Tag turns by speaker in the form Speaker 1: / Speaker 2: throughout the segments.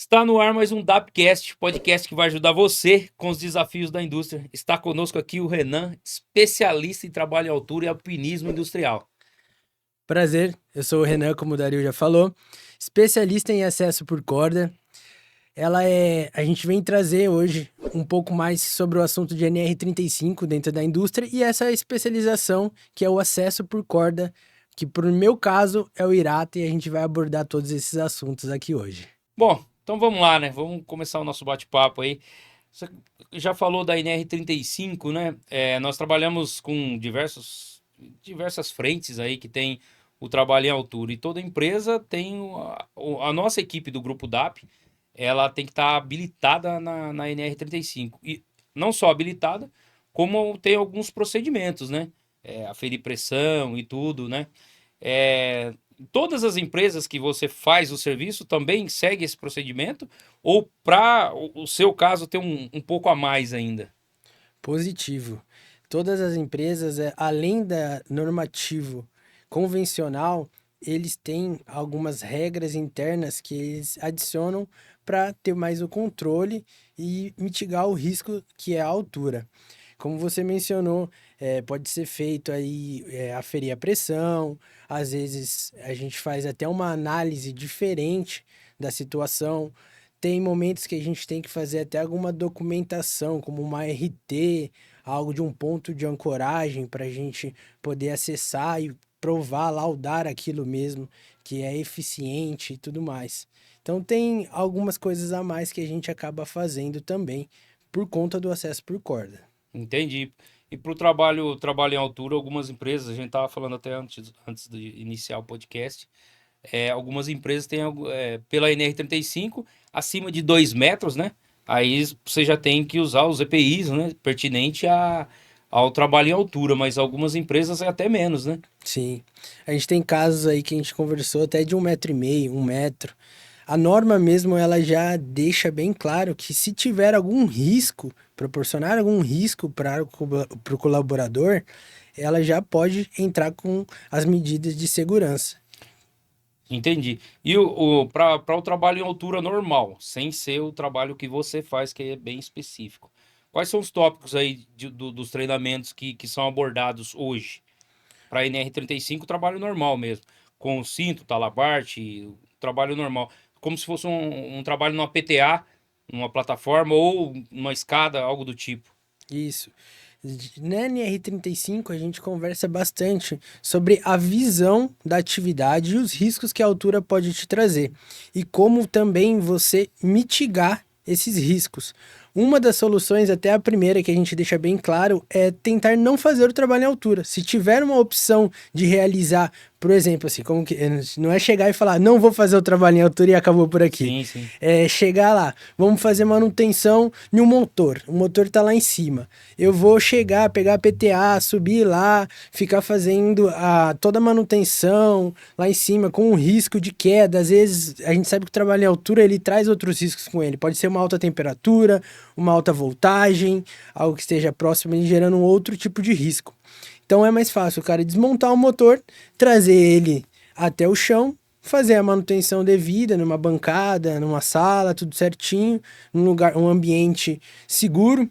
Speaker 1: Está no ar mais um DAPcast, podcast que vai ajudar você com os desafios da indústria. Está conosco aqui o Renan, especialista em trabalho em altura e alpinismo industrial.
Speaker 2: Prazer, eu sou o Renan, como o Dario já falou, especialista em acesso por corda. A gente vem trazer hoje um pouco mais sobre o assunto de NR35 dentro da indústria e essa especialização que é o acesso por corda, que pro meu caso é o IRATA, e a gente vai abordar todos esses assuntos aqui hoje.
Speaker 1: Bom, então vamos lá, né? Vamos começar o nosso bate-papo aí. Você já falou da NR35, né? Nós trabalhamos com diversas frentes aí que tem o trabalho em altura e toda empresa tem a nossa equipe do grupo DAP, ela tem que estar habilitada na NR35. E não só habilitada, como tem alguns procedimentos, né? Aferir pressão e tudo, né? É, Todas as empresas que você faz o serviço também seguem esse procedimento? Ou para o seu caso ter um pouco a mais ainda?
Speaker 2: Positivo. Todas as empresas, além da normativo convencional, eles têm algumas regras internas que eles adicionam para ter mais o controle e mitigar o risco que é a altura. Como você mencionou, pode ser feito aí aferir a pressão, às vezes a gente faz até uma análise diferente da situação. Tem momentos que a gente tem que fazer até alguma documentação, como uma RT, algo de um ponto de ancoragem para a gente poder acessar e provar, laudar aquilo mesmo, que é eficiente e tudo mais. Então tem algumas coisas a mais que a gente acaba fazendo também por conta do acesso por corda.
Speaker 1: Entendi. E para o trabalho em altura, algumas empresas, a gente estava falando até antes de iniciar o podcast, algumas empresas têm, pela NR35, acima de 2 metros, né? Aí você já tem que usar os EPIs, né? Pertinente ao trabalho em altura, mas algumas empresas é até menos, né?
Speaker 2: Sim, a gente tem casos aí que a gente conversou até de 1,5 m, 1 m. A norma mesmo, ela já deixa bem claro que se tiver algum risco, proporcionar algum risco para o colaborador, ela já pode entrar com as medidas de segurança.
Speaker 1: Entendi. E para o trabalho em altura normal, sem ser o trabalho que você faz, que é bem específico. Quais são os tópicos aí dos treinamentos que são abordados hoje? Para NR35, trabalho normal mesmo. Com o cinto, talabarte, o trabalho normal. Como se fosse um trabalho numa PTA, numa plataforma ou numa escada, algo do tipo.
Speaker 2: Isso. Na NR35 a gente conversa bastante sobre a visão da atividade e os riscos que a altura pode te trazer e como também você mitigar esses riscos. Uma das soluções, até a primeira que a gente deixa bem claro, é tentar não fazer o trabalho em altura. Se tiver uma opção de realizar, por exemplo, assim, como que não é chegar e falar, não vou fazer o trabalho em altura e acabou por aqui.
Speaker 1: Sim, sim.
Speaker 2: É chegar lá, vamos fazer manutenção em um motor. O motor tá lá em cima. Eu vou chegar, pegar a PTA, subir lá, ficar fazendo toda a manutenção lá em cima com um risco de queda. Às vezes a gente sabe que o trabalho em altura ele traz outros riscos com ele. Pode ser uma alta temperatura, uma alta voltagem, algo que esteja próximo e gerando um outro tipo de risco. Então é mais fácil o cara desmontar o motor, trazer ele até o chão, fazer a manutenção devida numa bancada, numa sala, tudo certinho, num lugar, um ambiente seguro.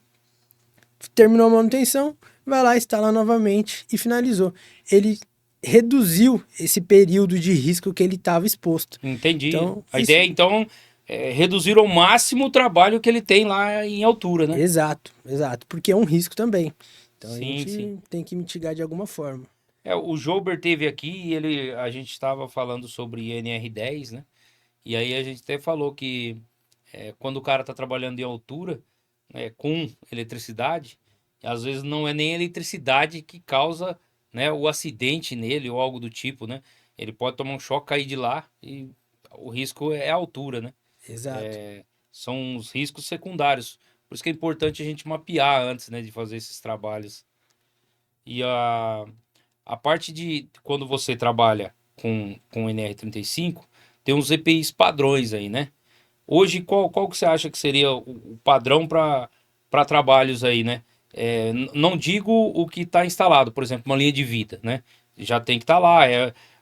Speaker 2: Terminou a manutenção, vai lá, instala novamente e finalizou. Ele reduziu esse período de risco que ele estava exposto.
Speaker 1: Entendi.
Speaker 2: Então,
Speaker 1: A
Speaker 2: isso.
Speaker 1: ideia, então, é reduzir ao máximo o trabalho que ele tem lá em altura, né?
Speaker 2: Exato, exato, porque é um risco também. Então a
Speaker 1: Sim, sim.
Speaker 2: gente tem que mitigar de alguma forma.
Speaker 1: O Jober teve aqui e a gente estava falando sobre NR10, né? E aí a gente até falou que quando o cara está trabalhando em altura, com eletricidade, às vezes não é nem a eletricidade que causa, né, o acidente nele ou algo do tipo, né? Ele pode tomar um choque, cair de lá e o risco é a altura, né?
Speaker 2: Exato.
Speaker 1: São os riscos secundários. Por isso que é importante a gente mapear antes, né, de fazer esses trabalhos. E a parte de quando você trabalha com NR35, tem uns EPIs padrões aí, né? Hoje, qual que você acha que seria o padrão para trabalhos aí, né? Não digo o que está instalado, por exemplo, uma linha de vida, né? Já tem que estar lá.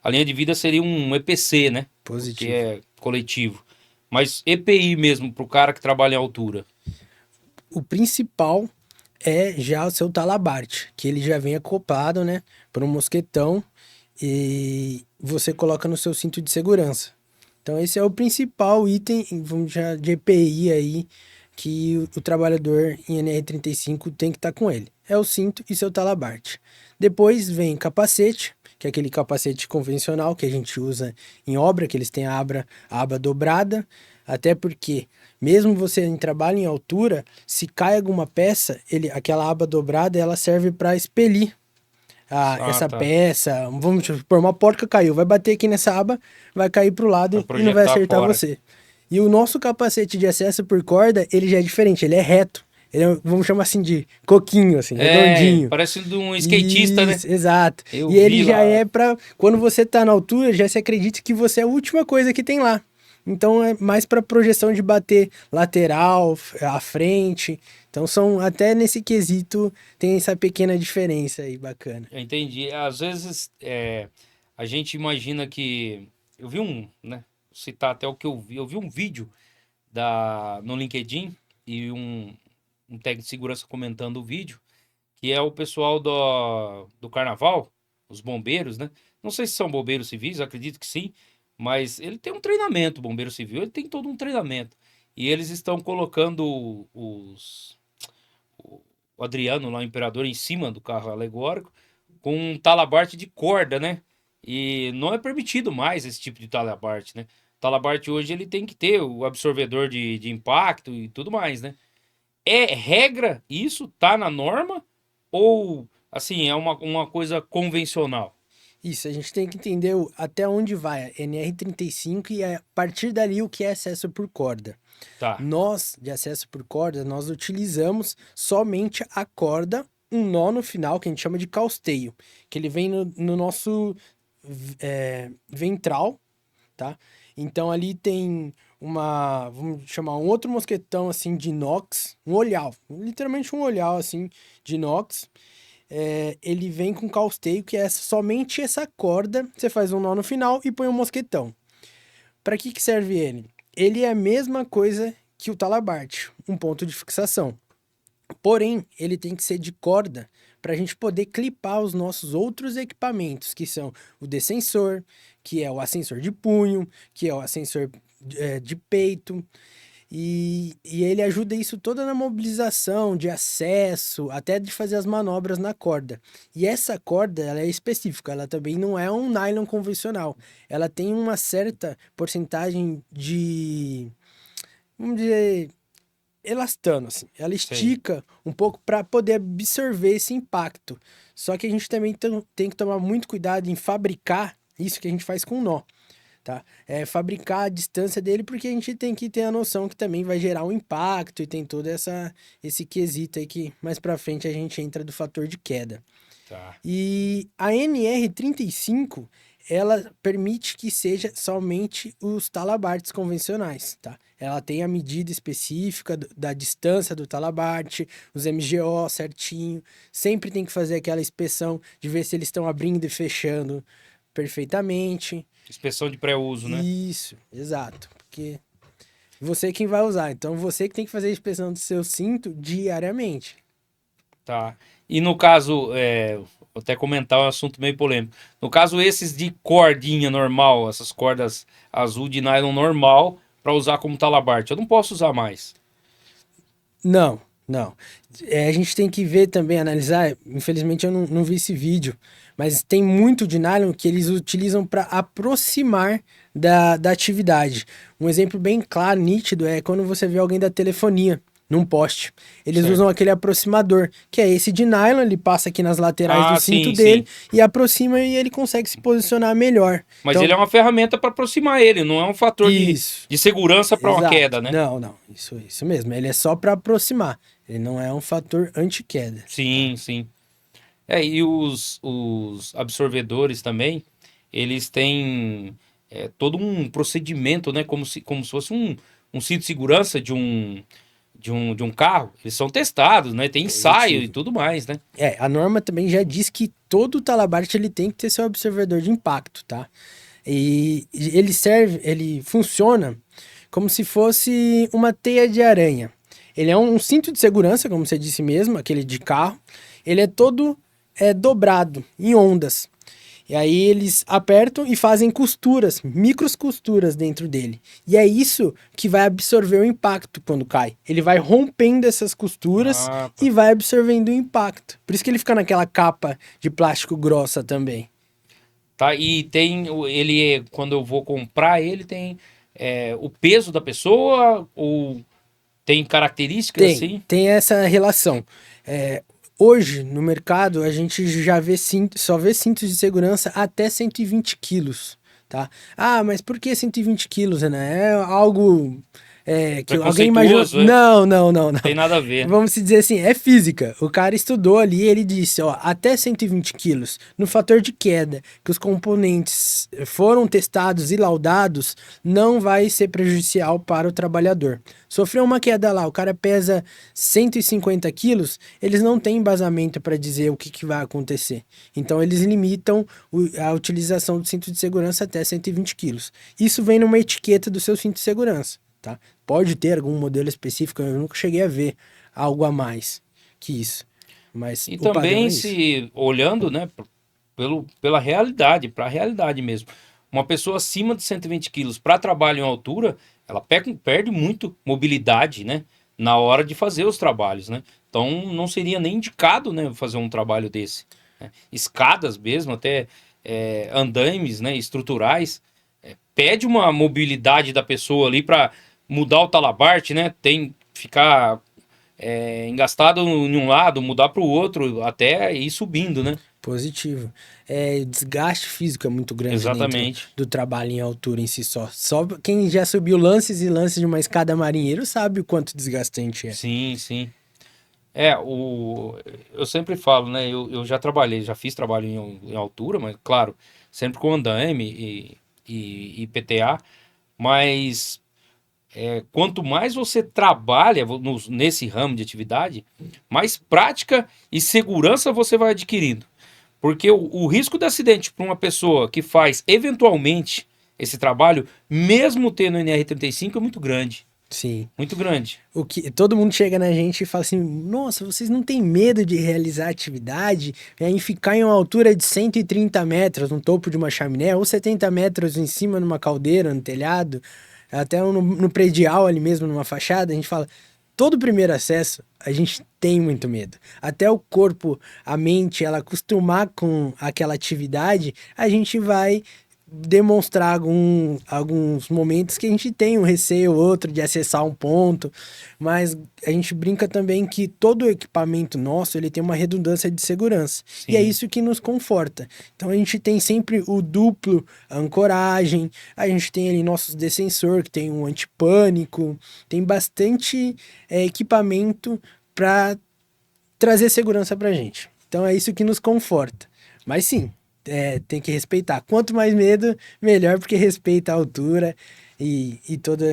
Speaker 1: A linha de vida seria um EPC, né? Porque
Speaker 2: Positivo.
Speaker 1: é coletivo. Mas EPI mesmo, para o cara que trabalha em altura.
Speaker 2: O principal é já o seu talabarte, que ele já vem acoplado, né, por um mosquetão e você coloca no seu cinto de segurança. Então esse é o principal item, vamos já de EPI aí, que o trabalhador em NR35 tem que estar com ele. É o cinto e seu talabarte. Depois vem capacete, que é aquele capacete convencional que a gente usa em obra, que eles têm a aba dobrada, até porque mesmo você em trabalho em altura, se cai alguma peça, aquela aba dobrada, ela serve para expelir
Speaker 1: Ah,
Speaker 2: essa
Speaker 1: tá.
Speaker 2: peça. Vamos supor, uma porca caiu, vai bater aqui nessa aba, vai cair pro
Speaker 1: Para
Speaker 2: lado e não vai
Speaker 1: projetar
Speaker 2: acertar
Speaker 1: fora.
Speaker 2: você. E o nosso capacete de acesso por corda, ele já é diferente, ele é reto. Ele é, vamos chamar assim de coquinho, assim,
Speaker 1: É,
Speaker 2: redondinho.
Speaker 1: parece de um skatista, né?
Speaker 2: Isso, exato.
Speaker 1: Eu
Speaker 2: E ele
Speaker 1: vi
Speaker 2: já
Speaker 1: lá.
Speaker 2: é pra. Quando você tá na altura, já se acredita que você é a última coisa que tem lá. Então é mais para projeção de bater lateral, à frente. Então são até nesse quesito tem essa pequena diferença aí bacana.
Speaker 1: Eu entendi. Às vezes a gente imagina que. Eu vi né? Vou citar até o que eu vi. Eu vi um vídeo no LinkedIn e um técnico de segurança comentando o vídeo, que é o pessoal do carnaval, os bombeiros, né? Não sei se são bombeiros civis, acredito que sim, mas ele tem um treinamento, bombeiro civil, ele tem todo um treinamento. E eles estão colocando o Adriano, lá, o imperador, em cima do carro alegórico, com um talabarte de corda, né? E não é permitido mais esse tipo de talabarte, né? O talabarte hoje ele tem que ter o absorvedor de impacto e tudo mais, né? É regra isso? Tá na norma? Ou, assim, é uma coisa convencional?
Speaker 2: Isso, a gente tem que entender até onde vai a NR35 e a partir dali o que é acesso por corda.
Speaker 1: Tá.
Speaker 2: Nós, de acesso por corda, nós utilizamos somente a corda, um nó no final, que a gente chama de causteio, que ele vem no nosso ventral, tá? Então ali tem vamos chamar um outro mosquetão assim de inox, um olhal, literalmente um olhal assim de inox. Ele vem com causteio, que é somente essa corda, você faz um nó no final e põe um mosquetão. Para que serve ele? Ele é a mesma coisa que o talabarte, um ponto de fixação. Porém, ele tem que ser de corda para a gente poder clipar os nossos outros equipamentos, que são o descensor, que é o ascensor de punho, que é o ascensor de peito. E ele ajuda isso toda na mobilização, de acesso, até de fazer as manobras na corda. E essa corda, ela é específica, ela também não é um nylon convencional. Ela tem uma certa porcentagem de, vamos dizer, elastano, assim. Ela
Speaker 1: Sei.
Speaker 2: estica um pouco para poder absorver esse impacto. Só que a gente também tem que tomar muito cuidado em fabricar isso que a gente faz com nó, tá? Fabricar a distância dele, porque a gente tem que ter a noção que também vai gerar um impacto e tem todo esse quesito aí que mais pra frente a gente entra do fator de queda.
Speaker 1: Tá.
Speaker 2: E a NR35, ela permite que seja somente os talabartes convencionais, tá? Ela tem a medida específica da distância do talabarte, os MGO certinho, sempre tem que fazer aquela inspeção de ver se eles estão abrindo e fechando perfeitamente.
Speaker 1: Inspeção de pré-uso, né?
Speaker 2: Isso, exato. Porque você é quem vai usar. Então você que tem que fazer a inspeção do seu cinto diariamente.
Speaker 1: Tá. E no caso, vou até comentar um assunto meio polêmico. No caso, esses de cordinha normal, essas cordas azul de nylon normal, para usar como talabarte, eu não posso usar mais.
Speaker 2: Não, não. A gente tem que ver também, analisar. Infelizmente eu não vi esse vídeo, mas tem muito de nylon que eles utilizam para aproximar da atividade. Um exemplo bem claro, nítido, é quando você vê alguém da telefonia num poste. Eles
Speaker 1: Certo.
Speaker 2: usam aquele aproximador, que é esse de nylon, ele passa aqui nas laterais do
Speaker 1: Ah,
Speaker 2: cinto
Speaker 1: sim,
Speaker 2: dele
Speaker 1: sim.
Speaker 2: e aproxima e ele consegue se posicionar melhor.
Speaker 1: Mas ele é
Speaker 2: Então,
Speaker 1: uma ferramenta para aproximar ele, não é um fator
Speaker 2: isso.
Speaker 1: de segurança para uma
Speaker 2: Exato.
Speaker 1: queda, né?
Speaker 2: Não, não. Isso mesmo. Ele é só para aproximar. Ele não é um fator anti-queda, tá?
Speaker 1: Sim, sim. E os absorvedores também, eles têm todo um procedimento, né? Como se fosse um cinto de segurança de um carro. Eles são testados, né? Tem ensaio e
Speaker 2: Positivo.
Speaker 1: tudo mais, né?
Speaker 2: A norma também já diz que todo talabarte ele tem que ter seu absorvedor de impacto, tá? E ele funciona como se fosse uma teia de aranha. Ele é um cinto de segurança, como você disse mesmo, aquele de carro. Ele é todo dobrado em ondas. E aí eles apertam e fazem costuras, micros costuras dentro dele. E é isso que vai absorver o impacto quando cai. Ele vai rompendo essas costuras
Speaker 1: Ah,
Speaker 2: e
Speaker 1: tá.
Speaker 2: vai absorvendo o impacto. Por isso que ele fica naquela capa de plástico grossa também.
Speaker 1: Tá, e tem, ele, quando eu vou comprar ele, tem o peso da pessoa ou tem características assim?
Speaker 2: Tem essa relação. É, hoje, no mercado, a gente já vê só vê cintos de segurança até 120 quilos, tá? Ah, mas por que 120 quilos, né? É algo que alguém imaginou...
Speaker 1: Preconceituoso, é?
Speaker 2: Não, não, não, não.
Speaker 1: Tem nada a ver.
Speaker 2: Vamos se dizer assim, é física. O cara estudou ali, ele disse, ó, até 120 quilos, no fator de queda, que os componentes foram testados e laudados, não vai ser prejudicial para o trabalhador. Sofreu uma queda lá, o cara pesa 150 quilos, eles não têm embasamento para dizer o que vai acontecer. Então, eles limitam a utilização do cinto de segurança até 120 quilos. Isso vem numa etiqueta do seu cinto de segurança, tá? Pode ter algum modelo específico, eu nunca cheguei a ver algo a mais que isso. Mas
Speaker 1: E
Speaker 2: o padrão
Speaker 1: também
Speaker 2: é isso.
Speaker 1: se olhando, né, pela realidade, para a realidade mesmo. Uma pessoa acima de 120 quilos para trabalho em altura, ela perde muito mobilidade, né, na hora de fazer os trabalhos, né? Então não seria nem indicado, né, fazer um trabalho desse, né? Escadas mesmo, até andaimes, né, estruturais, pede uma mobilidade da pessoa ali para mudar o talabarte, né? Tem ficar engastado em um lado, mudar para o outro, até ir subindo, né?
Speaker 2: Positivo. Desgaste físico é muito grande dentro
Speaker 1: Exatamente.
Speaker 2: do trabalho em altura em si só. Só quem já subiu lances e lances de uma escada marinheiro sabe o quanto desgastante é.
Speaker 1: Sim, sim. Eu sempre falo, né? Eu já trabalhei, já fiz trabalho em altura, mas claro, sempre com andaime e PTA, mas quanto mais você trabalha nesse ramo de atividade, mais prática e segurança você vai adquirindo. Porque o risco de acidente para uma pessoa que faz eventualmente esse trabalho, mesmo tendo NR35, é muito grande.
Speaker 2: Sim.
Speaker 1: Muito grande.
Speaker 2: O que todo mundo chega na gente e fala assim: "Nossa, vocês não têm medo de realizar atividade em ficar em uma altura de 130 metros no topo de uma chaminé ou 70 metros em cima numa caldeira, no telhado, até no predial ali mesmo numa fachada?" A gente fala: "Todo primeiro acesso, a gente tem muito medo. Até o corpo, a mente, ela acostumar com aquela atividade, a gente vai demonstrar alguns momentos que a gente tem um receio ou outro de acessar um ponto, mas a gente brinca também que todo o equipamento nosso ele tem uma redundância de segurança e é
Speaker 1: Sim.
Speaker 2: isso que nos conforta. Então a gente tem sempre o duplo ancoragem, a gente tem ali nossos descensor que tem um antipânico, tem bastante equipamento para trazer segurança para a gente. Então é isso que nos conforta. Mas sim, tem que respeitar. Quanto mais medo, melhor, porque respeita a altura e toda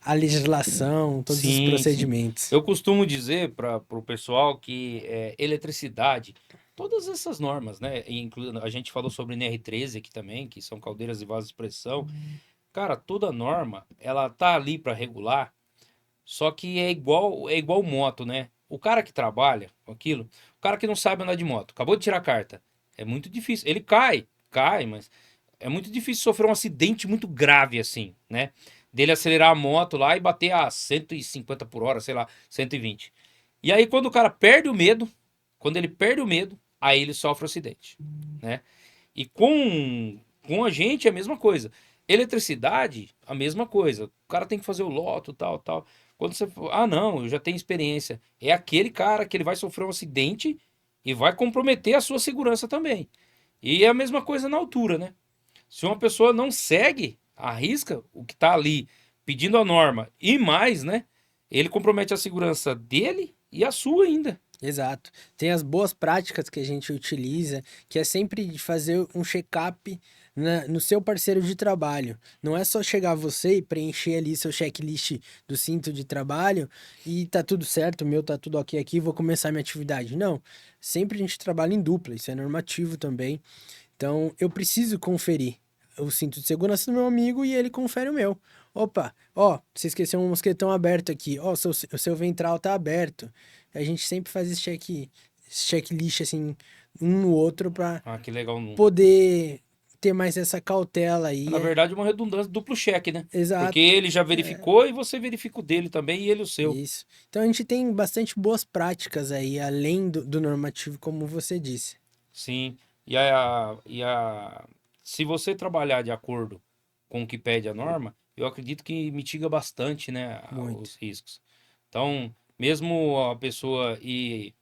Speaker 2: a legislação, todos os
Speaker 1: Sim, sim.
Speaker 2: procedimentos.
Speaker 1: Eu costumo dizer para o pessoal que eletricidade, todas essas normas, né? Incluindo, a gente falou sobre NR13 aqui também, que são caldeiras e vasos de pressão. Cara, toda norma, ela tá ali para regular, só que é igual moto, né? O cara que trabalha com aquilo, o cara que não sabe andar de moto, acabou de tirar a carta, é muito difícil. Ele cai, mas é muito difícil sofrer um acidente muito grave assim, né? Dele acelerar a moto lá e bater a 150 por hora, sei lá, 120. E aí quando o cara perde o medo, quando ele perde o medo, aí ele sofre o acidente, né? E com a gente é a mesma coisa. Eletricidade, a mesma coisa. O cara tem que fazer o loto, tal, tal. Quando você for, não, eu já tenho experiência. É aquele cara que ele vai sofrer um acidente e vai comprometer a sua segurança também. E é a mesma coisa na altura, né? Se uma pessoa não segue, arrisca o que tá ali pedindo a norma e mais, né? Ele compromete a segurança dele e a sua ainda.
Speaker 2: Exato. Tem as boas práticas que a gente utiliza, que é sempre de fazer um check-up no seu parceiro de trabalho. Não é só chegar você e preencher ali seu checklist do cinto de trabalho e tá tudo certo, o meu tá tudo ok aqui, vou começar minha atividade. Não. Sempre a gente trabalha em dupla, isso é normativo também. Então, eu preciso conferir o cinto de segurança do meu amigo e ele confere o meu. Opa, ó, você esqueceu um mosquetão aberto aqui. Ó, o seu ventral tá aberto. A gente sempre faz esse checklist assim, um no outro pra
Speaker 1: Ah, que legal.
Speaker 2: poder ter mais essa cautela aí.
Speaker 1: Na verdade, uma redundância, duplo cheque, né? Porque
Speaker 2: Exato.
Speaker 1: ele já verificou e você verifica o dele também e ele o seu.
Speaker 2: Isso. Então a gente tem bastante boas práticas aí, além do normativo, como você disse.
Speaker 1: Sim. Se você trabalhar de acordo com o que pede a norma, eu acredito que mitiga bastante, né,
Speaker 2: Muito.
Speaker 1: os riscos. Então, mesmo a pessoa e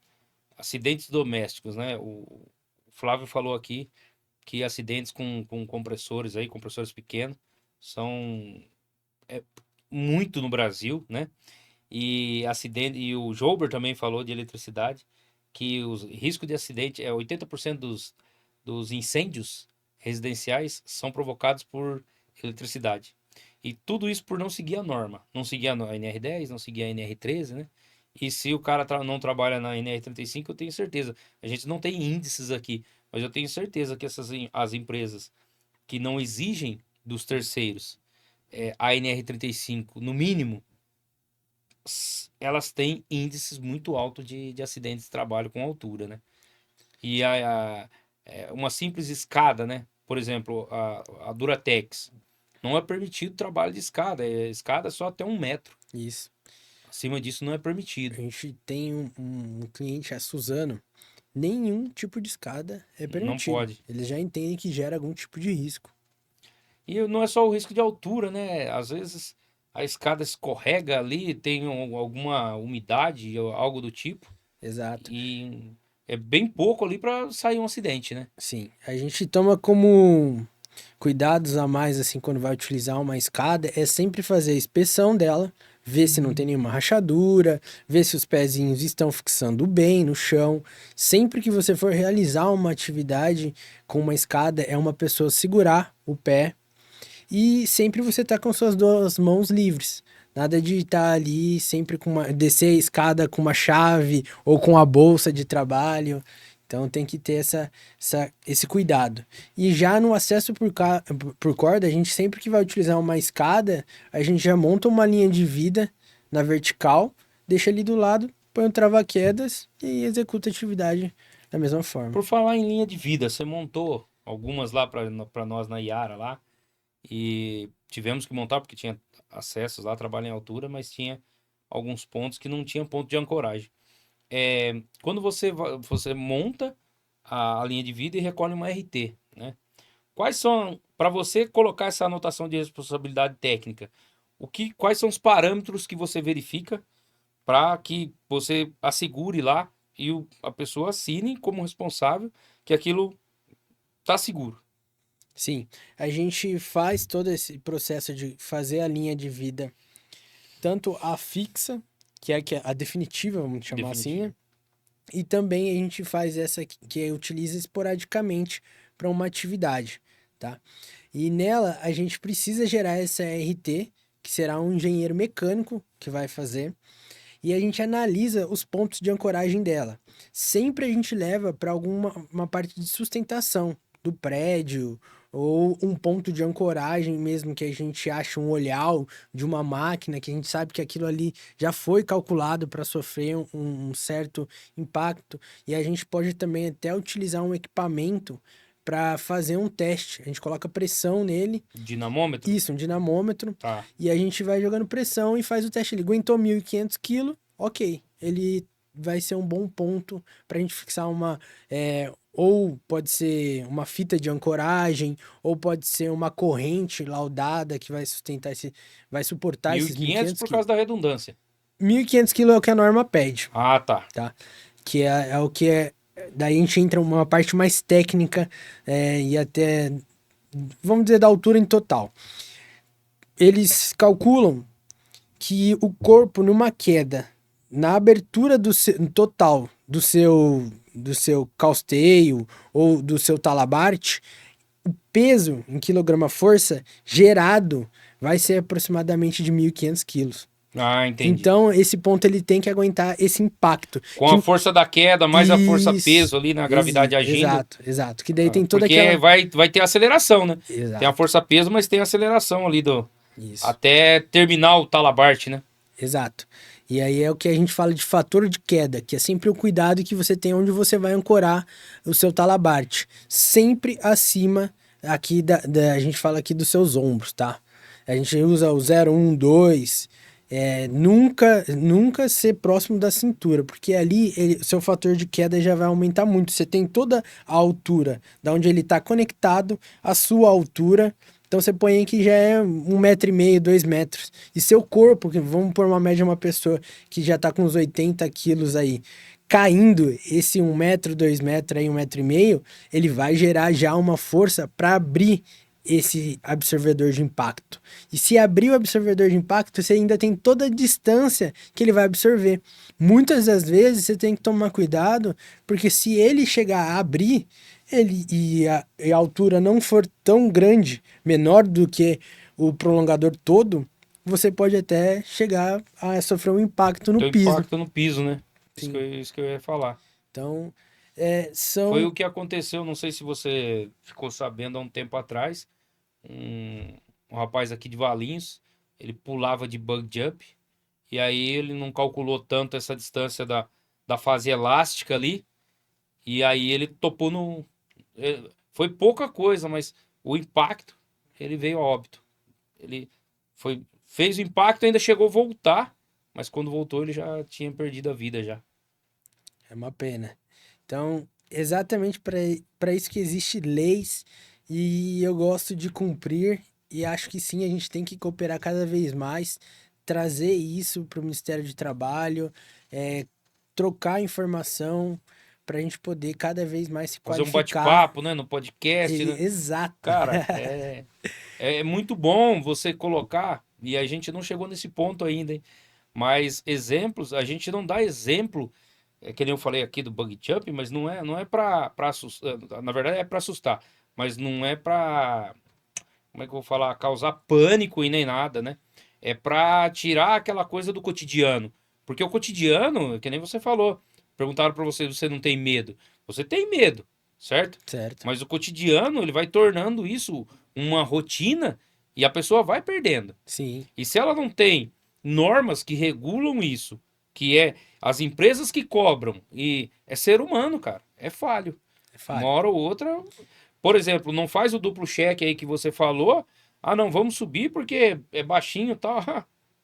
Speaker 1: acidentes domésticos, né? O Flávio falou aqui que acidentes com compressores aí, compressores pequenos, são muito no Brasil, né? E o Joubert também falou de eletricidade, que o risco de acidente é 80% dos incêndios residenciais são provocados por eletricidade. E tudo isso por não seguir a norma. Não seguir a NR10, não seguir a NR13, né? E se o cara não trabalha na NR35, eu tenho certeza. A gente não tem índices aqui, mas eu tenho certeza que as empresas que não exigem dos terceiros a NR35, no mínimo, elas têm índices muito altos de acidentes de trabalho com altura, né? E uma simples escada, né? Por exemplo, a Duratex. Não é permitido trabalho de escada. Escada só até 1 metro.
Speaker 2: Isso.
Speaker 1: Acima disso não é
Speaker 2: A
Speaker 1: permitido.
Speaker 2: gente tem um cliente, a Suzano, nenhum tipo de escada é
Speaker 1: Não
Speaker 2: permitido.
Speaker 1: pode.
Speaker 2: Eles já entendem que gera algum tipo de risco.
Speaker 1: E não é só o risco de altura, né? Às vezes a escada escorrega ali, tem alguma umidade, ou algo do tipo.
Speaker 2: Exato.
Speaker 1: E é bem pouco ali para sair um acidente, né?
Speaker 2: Sim. A gente toma como cuidados a mais, assim, quando vai utilizar uma escada, é sempre fazer a inspeção dela, ver se não tem nenhuma rachadura, ver se os pezinhos estão fixando bem no chão. Sempre que você for realizar uma atividade com uma escada, é uma pessoa segurar o pé e sempre você tá com suas duas mãos livres. Nada de estar ali sempre descer a escada com uma chave ou com a bolsa de trabalho. Então tem que ter esse cuidado. E já no acesso por corda, a gente sempre que vai utilizar uma escada, a gente já monta uma linha de vida na vertical, deixa ali do lado, põe um trava-quedas e executa a atividade da mesma forma.
Speaker 1: Por falar em linha de vida, você montou algumas lá para nós na Iara lá e tivemos que montar porque tinha acessos lá, trabalho em altura, mas tinha alguns pontos que não tinha ponto de ancoragem. Quando você monta a linha de vida e recolhe uma RT, né? Quais são, para você colocar essa anotação de responsabilidade técnica, quais são os parâmetros que você verifica para que você assegure lá e a pessoa assine como responsável que aquilo tá seguro?
Speaker 2: Sim, a gente faz todo esse processo de fazer a linha de vida, tanto a fixa, que é a definitiva, vamos chamar assim,
Speaker 1: Definitivo.
Speaker 2: né? E também a gente faz essa que utiliza esporadicamente para uma atividade, tá? E nela a gente precisa gerar essa RT, que será um engenheiro mecânico que vai fazer, e a gente analisa os pontos de ancoragem dela. Sempre a gente leva para alguma uma parte de sustentação do prédio ou um ponto de ancoragem mesmo que a gente acha um olhar de uma máquina que a gente sabe que aquilo ali já foi calculado para sofrer um certo impacto e a gente pode também até utilizar um equipamento para fazer um teste. A gente coloca pressão nele,
Speaker 1: Dinamômetro?
Speaker 2: isso, um dinamômetro,
Speaker 1: Tá.
Speaker 2: e a gente vai jogando pressão e faz o teste. Ele aguentou 1.500 quilos, ok. Ele vai ser um bom ponto para a gente fixar ou pode ser uma fita de ancoragem, ou pode ser uma corrente laudada que vai vai suportar
Speaker 1: mil e
Speaker 2: esses mil e
Speaker 1: quinhentos
Speaker 2: quinhentos
Speaker 1: por
Speaker 2: quilos.
Speaker 1: causa da redundância.
Speaker 2: 1.500 quilos é o que a norma pede,
Speaker 1: Ah, tá.
Speaker 2: tá? Que é o que é. Daí a gente entra uma parte mais técnica e até, vamos dizer, da altura em total. Eles calculam que o corpo numa queda, na abertura total do seu causteio ou do seu talabarte, o peso em quilograma-força gerado vai ser aproximadamente de 1.500 quilos.
Speaker 1: Ah, entendi.
Speaker 2: Então, esse ponto ele tem que aguentar esse impacto.
Speaker 1: Com a força da queda, mais a força
Speaker 2: Isso,
Speaker 1: peso ali na gravidade agindo,
Speaker 2: exato, exato. Que daí tem toda
Speaker 1: porque
Speaker 2: aquela.
Speaker 1: vai ter aceleração, né? Tem a
Speaker 2: Exato.
Speaker 1: força peso, mas tem a aceleração ali
Speaker 2: Isso.
Speaker 1: até terminar o talabarte, né?
Speaker 2: Exato. E aí é o que a gente fala de fator de queda, que é sempre o cuidado que você tem onde você vai ancorar o seu talabarte. Sempre acima aqui a gente fala aqui dos seus ombros, tá? A gente usa o 0, 1, 2, nunca ser próximo da cintura, porque ali o seu fator de queda já vai aumentar muito. Você tem toda a altura da onde ele está conectado, a sua altura. Então você põe aí que já é 1,5 m, 2 metros. E seu corpo, que vamos pôr uma média, uma pessoa que já tá com uns 80 quilos aí, caindo esse 1 m, 2 metros aí, 1,5 m, ele vai gerar já uma força para abrir esse absorvedor de impacto. E se abrir o absorvedor de impacto, você ainda tem toda a distância que ele vai absorver. Muitas das vezes você tem que tomar cuidado, porque se ele chegar a abrir, e a altura não for tão grande, menor do que o prolongador todo, você pode até chegar a sofrer um impacto no
Speaker 1: Tem um
Speaker 2: piso.
Speaker 1: impacto no piso, né?
Speaker 2: Sim.
Speaker 1: Isso que eu ia falar.
Speaker 2: Então,
Speaker 1: Foi o
Speaker 2: são.
Speaker 1: que aconteceu, não sei se você ficou sabendo há um tempo atrás, um rapaz aqui de Valinhos, ele pulava de bug jump, e aí ele não calculou tanto essa distância da fase elástica ali, e aí ele topou no. Foi pouca coisa, mas o impacto, ele veio a óbito. Ele fez o impacto, ainda chegou a voltar, mas quando voltou ele já tinha perdido a vida já.
Speaker 2: É uma pena. Então, exatamente para isso que existe leis e eu gosto de cumprir e acho que sim, a gente tem que cooperar cada vez mais, trazer isso para o Ministério de Trabalho, é, trocar informação para a gente poder cada vez mais se
Speaker 1: Fazer um
Speaker 2: qualificar.
Speaker 1: bate-papo, né, no podcast, né?
Speaker 2: Exato.
Speaker 1: Cara, é muito bom você colocar, e a gente não chegou nesse ponto ainda, hein? Mas exemplos, a gente não dá exemplo, que nem eu falei aqui do bug jump, mas não é para assustar, na verdade é para assustar, mas não é para, como é que eu vou falar, causar pânico e nem nada, né? É para tirar aquela coisa do cotidiano. Porque o cotidiano, que nem você falou, perguntaram para você, você não tem medo? Você tem medo, certo?
Speaker 2: Certo.
Speaker 1: Mas o cotidiano, ele vai tornando isso uma rotina e a pessoa vai perdendo.
Speaker 2: Sim,
Speaker 1: E se ela não tem normas que regulam isso, que é as empresas que cobram, e é ser humano, cara, é falho.
Speaker 2: é
Speaker 1: Uma
Speaker 2: falho.
Speaker 1: hora ou outra, por exemplo, não faz o duplo cheque aí que você falou. Ah, não, vamos subir porque é baixinho e tal.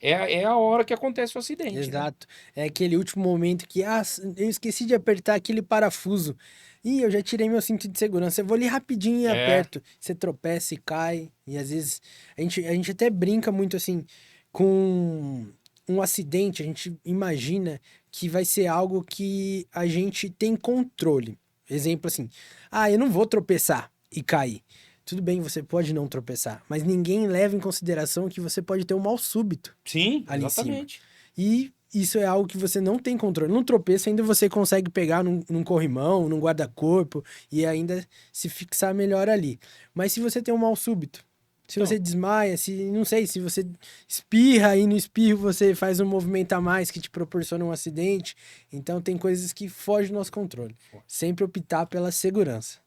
Speaker 1: É a hora que acontece o acidente, né?
Speaker 2: Exato. É aquele último momento que, eu esqueci de apertar aquele parafuso. Ih, eu já tirei meu cinto de segurança. Eu vou ali rapidinho e
Speaker 1: É,
Speaker 2: aperto. Você tropeça e cai. E às vezes a gente até brinca muito assim com um acidente. A gente imagina que vai ser algo que a gente tem controle. Exemplo assim: ah, eu não vou tropeçar e cair. Tudo bem, você pode não tropeçar, mas ninguém leva em consideração que você pode ter um mal súbito
Speaker 1: sim,
Speaker 2: ali em cima.
Speaker 1: exatamente.
Speaker 2: E isso é algo que você não tem controle. Num tropeço, ainda você consegue pegar num corrimão, num guarda-corpo e ainda se fixar melhor ali. Mas se você tem um mal súbito, se você
Speaker 1: Então,
Speaker 2: desmaia, não sei, se você espirra e no espirro você faz um movimento a mais que te proporciona um acidente. Então tem coisas que fogem do nosso controle. Sempre optar pela segurança.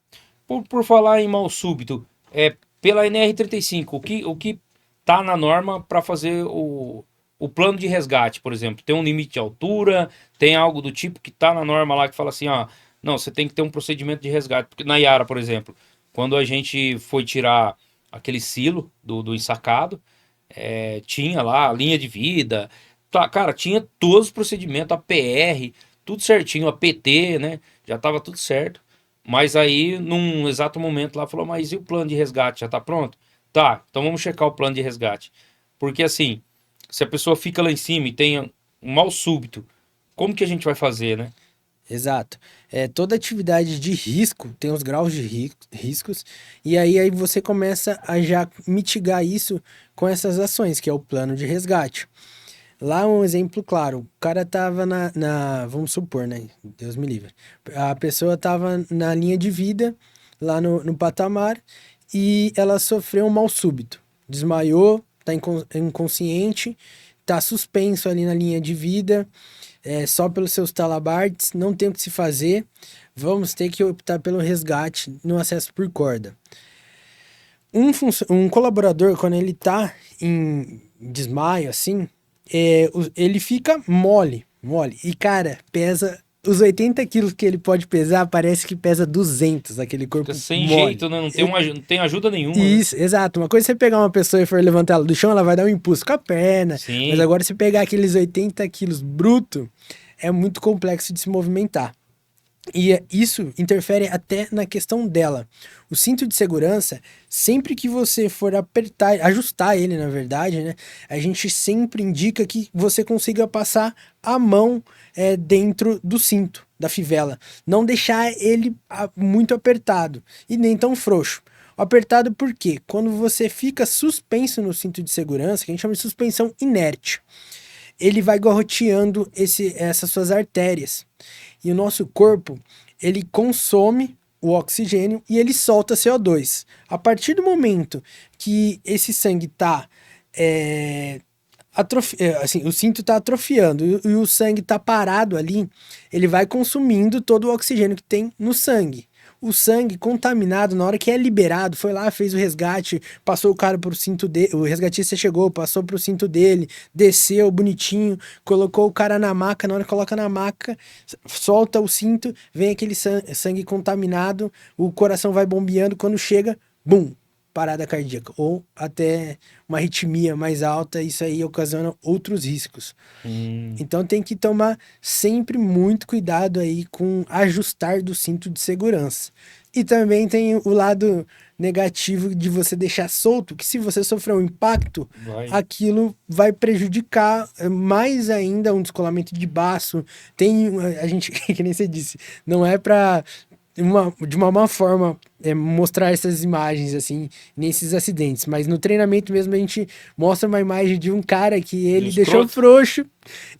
Speaker 1: por falar em mal súbito, pela NR35, o que tá na norma para fazer o plano de resgate, por exemplo? Tem um limite de altura, tem algo do tipo que tá na norma lá que fala assim, ó, não, você tem que ter um procedimento de resgate. Porque na Yara, por exemplo, quando a gente foi tirar aquele silo do ensacado, tinha lá a linha de vida, tá, cara, tinha todos os procedimentos, a PR, tudo certinho, a PT, né? Já tava tudo certo. Mas aí, num exato momento lá, falou: Mas e o plano de resgate? Já tá pronto? Tá, então vamos checar o plano de resgate. Porque assim, se a pessoa fica lá em cima e tem um mal súbito, como que a gente vai fazer, né?
Speaker 2: Exato. Toda atividade de risco tem os graus de riscos, e aí você começa a já mitigar isso com essas ações, que é o plano de resgate. Lá um exemplo claro, o cara tava vamos supor, né? Deus me livre. A pessoa tava na linha de vida, lá no patamar, e ela sofreu um mal súbito. Desmaiou, tá inconsciente, tá suspenso ali na linha de vida, só pelos seus talabartes, não tem o que se fazer, vamos ter que optar pelo resgate no acesso por corda. Um colaborador, quando ele tá em desmaio, assim, ele fica mole, mole. E, cara, pesa os 80 quilos que ele pode pesar, parece que pesa 200, aquele
Speaker 1: Fica
Speaker 2: corpo
Speaker 1: sem
Speaker 2: mole.
Speaker 1: jeito, né? Não tem ajuda nenhuma, né?
Speaker 2: Isso, exato. Uma coisa é você pegar uma pessoa e for levantar ela do chão, ela vai dar um impulso com a perna. Mas
Speaker 1: Sim.
Speaker 2: agora, se pegar aqueles 80 quilos bruto, é muito complexo de se movimentar. E isso interfere até na questão dela. O cinto de segurança, sempre que você for apertar, ajustar ele, na verdade, né? A gente sempre indica que você consiga passar a mão dentro do cinto, da fivela. Não deixar ele muito apertado e nem tão frouxo. Apertado por quê? Quando você fica suspenso no cinto de segurança, que a gente chama de suspensão inerte, ele vai gorroteando essas suas artérias. E o nosso corpo, ele consome o oxigênio e ele solta CO2. A partir do momento que esse sangue está assim, o cinto está atrofiando e o sangue está parado ali, ele vai consumindo todo o oxigênio que tem no sangue. O sangue contaminado, na hora que é liberado, foi lá, fez o resgate, passou o cara pro cinto dele, o resgatista chegou, passou pro cinto dele, desceu bonitinho, colocou o cara na maca, na hora que coloca na maca, solta o cinto, vem aquele sangue contaminado, o coração vai bombeando, quando chega, bum, parada cardíaca, ou até uma arritmia mais alta, isso aí ocasiona outros riscos.
Speaker 1: Hum.
Speaker 2: Então tem que tomar sempre muito cuidado aí com ajustar do cinto de segurança. E também tem o lado negativo de você deixar solto, que se você sofrer um impacto,
Speaker 1: Vai.
Speaker 2: aquilo vai prejudicar mais ainda um descolamento de baço. Tem, a gente, que nem você disse, não é para de uma má forma mostrar essas imagens assim nesses acidentes, mas no treinamento mesmo a gente mostra uma imagem de um cara que
Speaker 1: Do
Speaker 2: ele deixou
Speaker 1: escroto.
Speaker 2: frouxo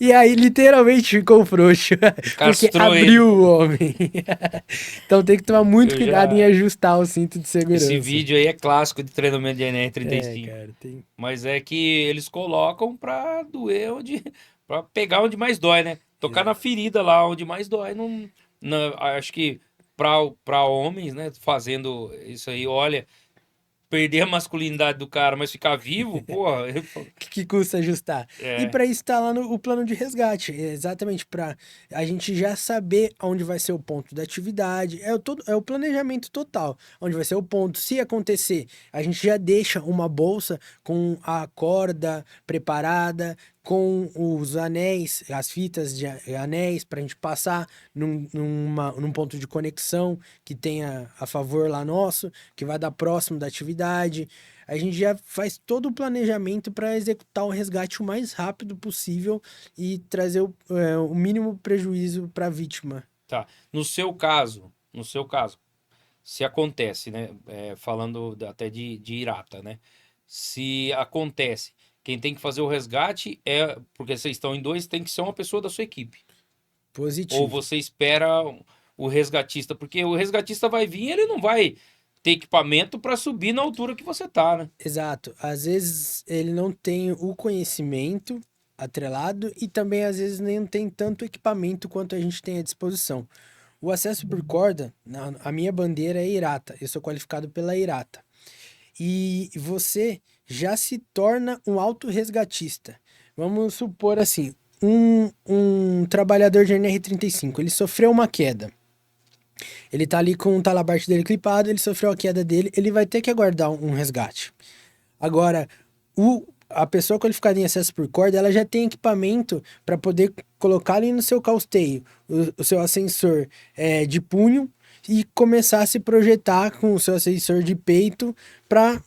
Speaker 2: e aí literalmente ficou frouxo porque
Speaker 1: Castrou
Speaker 2: abriu
Speaker 1: ele.
Speaker 2: o homem. Então tem que tomar muito
Speaker 1: Eu
Speaker 2: cuidado em
Speaker 1: já.
Speaker 2: ajustar o cinto de
Speaker 1: Esse
Speaker 2: segurança.
Speaker 1: vídeo aí é clássico de treinamento de NR35.
Speaker 2: Cara, tem.
Speaker 1: Mas é que eles colocam pra doer onde. Pra pegar onde mais dói, né? Tocar na ferida lá onde mais dói. Não, acho que pra homens, né? Fazendo isso aí, olha, perder a masculinidade do cara, mas ficar vivo, porra.
Speaker 2: Que custa ajustar. E
Speaker 1: É.
Speaker 2: para isso está lá no o plano de resgate, exatamente para a gente já saber onde vai ser o ponto da atividade, é o planejamento total, onde vai ser o ponto. Se acontecer, a gente já deixa uma bolsa com a corda preparada, com os anéis, as fitas de anéis para a gente passar num ponto de conexão que tenha a favor lá nosso, que vai dar próximo da atividade. A gente já faz todo o planejamento para executar o resgate o mais rápido possível e trazer o mínimo prejuízo para a vítima.
Speaker 1: Tá. No seu caso, se acontece, né? Falando até de Irata, né? Se acontece, quem tem que fazer o resgate porque vocês estão em dois, tem que ser uma pessoa da sua equipe. Ou
Speaker 2: Positivo.
Speaker 1: você espera o resgatista, porque o resgatista vai vir e ele não vai ter equipamento para subir na altura que você tá, né?
Speaker 2: Exato. Às vezes ele não tem o conhecimento atrelado e também às vezes nem tem tanto equipamento quanto a gente tem à disposição. O acesso por corda, a minha bandeira é Irata, eu sou qualificado pela Irata. E você já se torna um autorresgatista. Vamos supor assim, um trabalhador de NR35, ele sofreu uma queda. Ele tá ali com o talabarte dele clipado, ele sofreu a queda dele, ele vai ter que aguardar um resgate. Agora, a pessoa qualificada em acesso por corda, ela já tem equipamento para poder colocar ali no seu causteio o seu ascensor de punho e começar a se projetar com o seu ascensor de peito para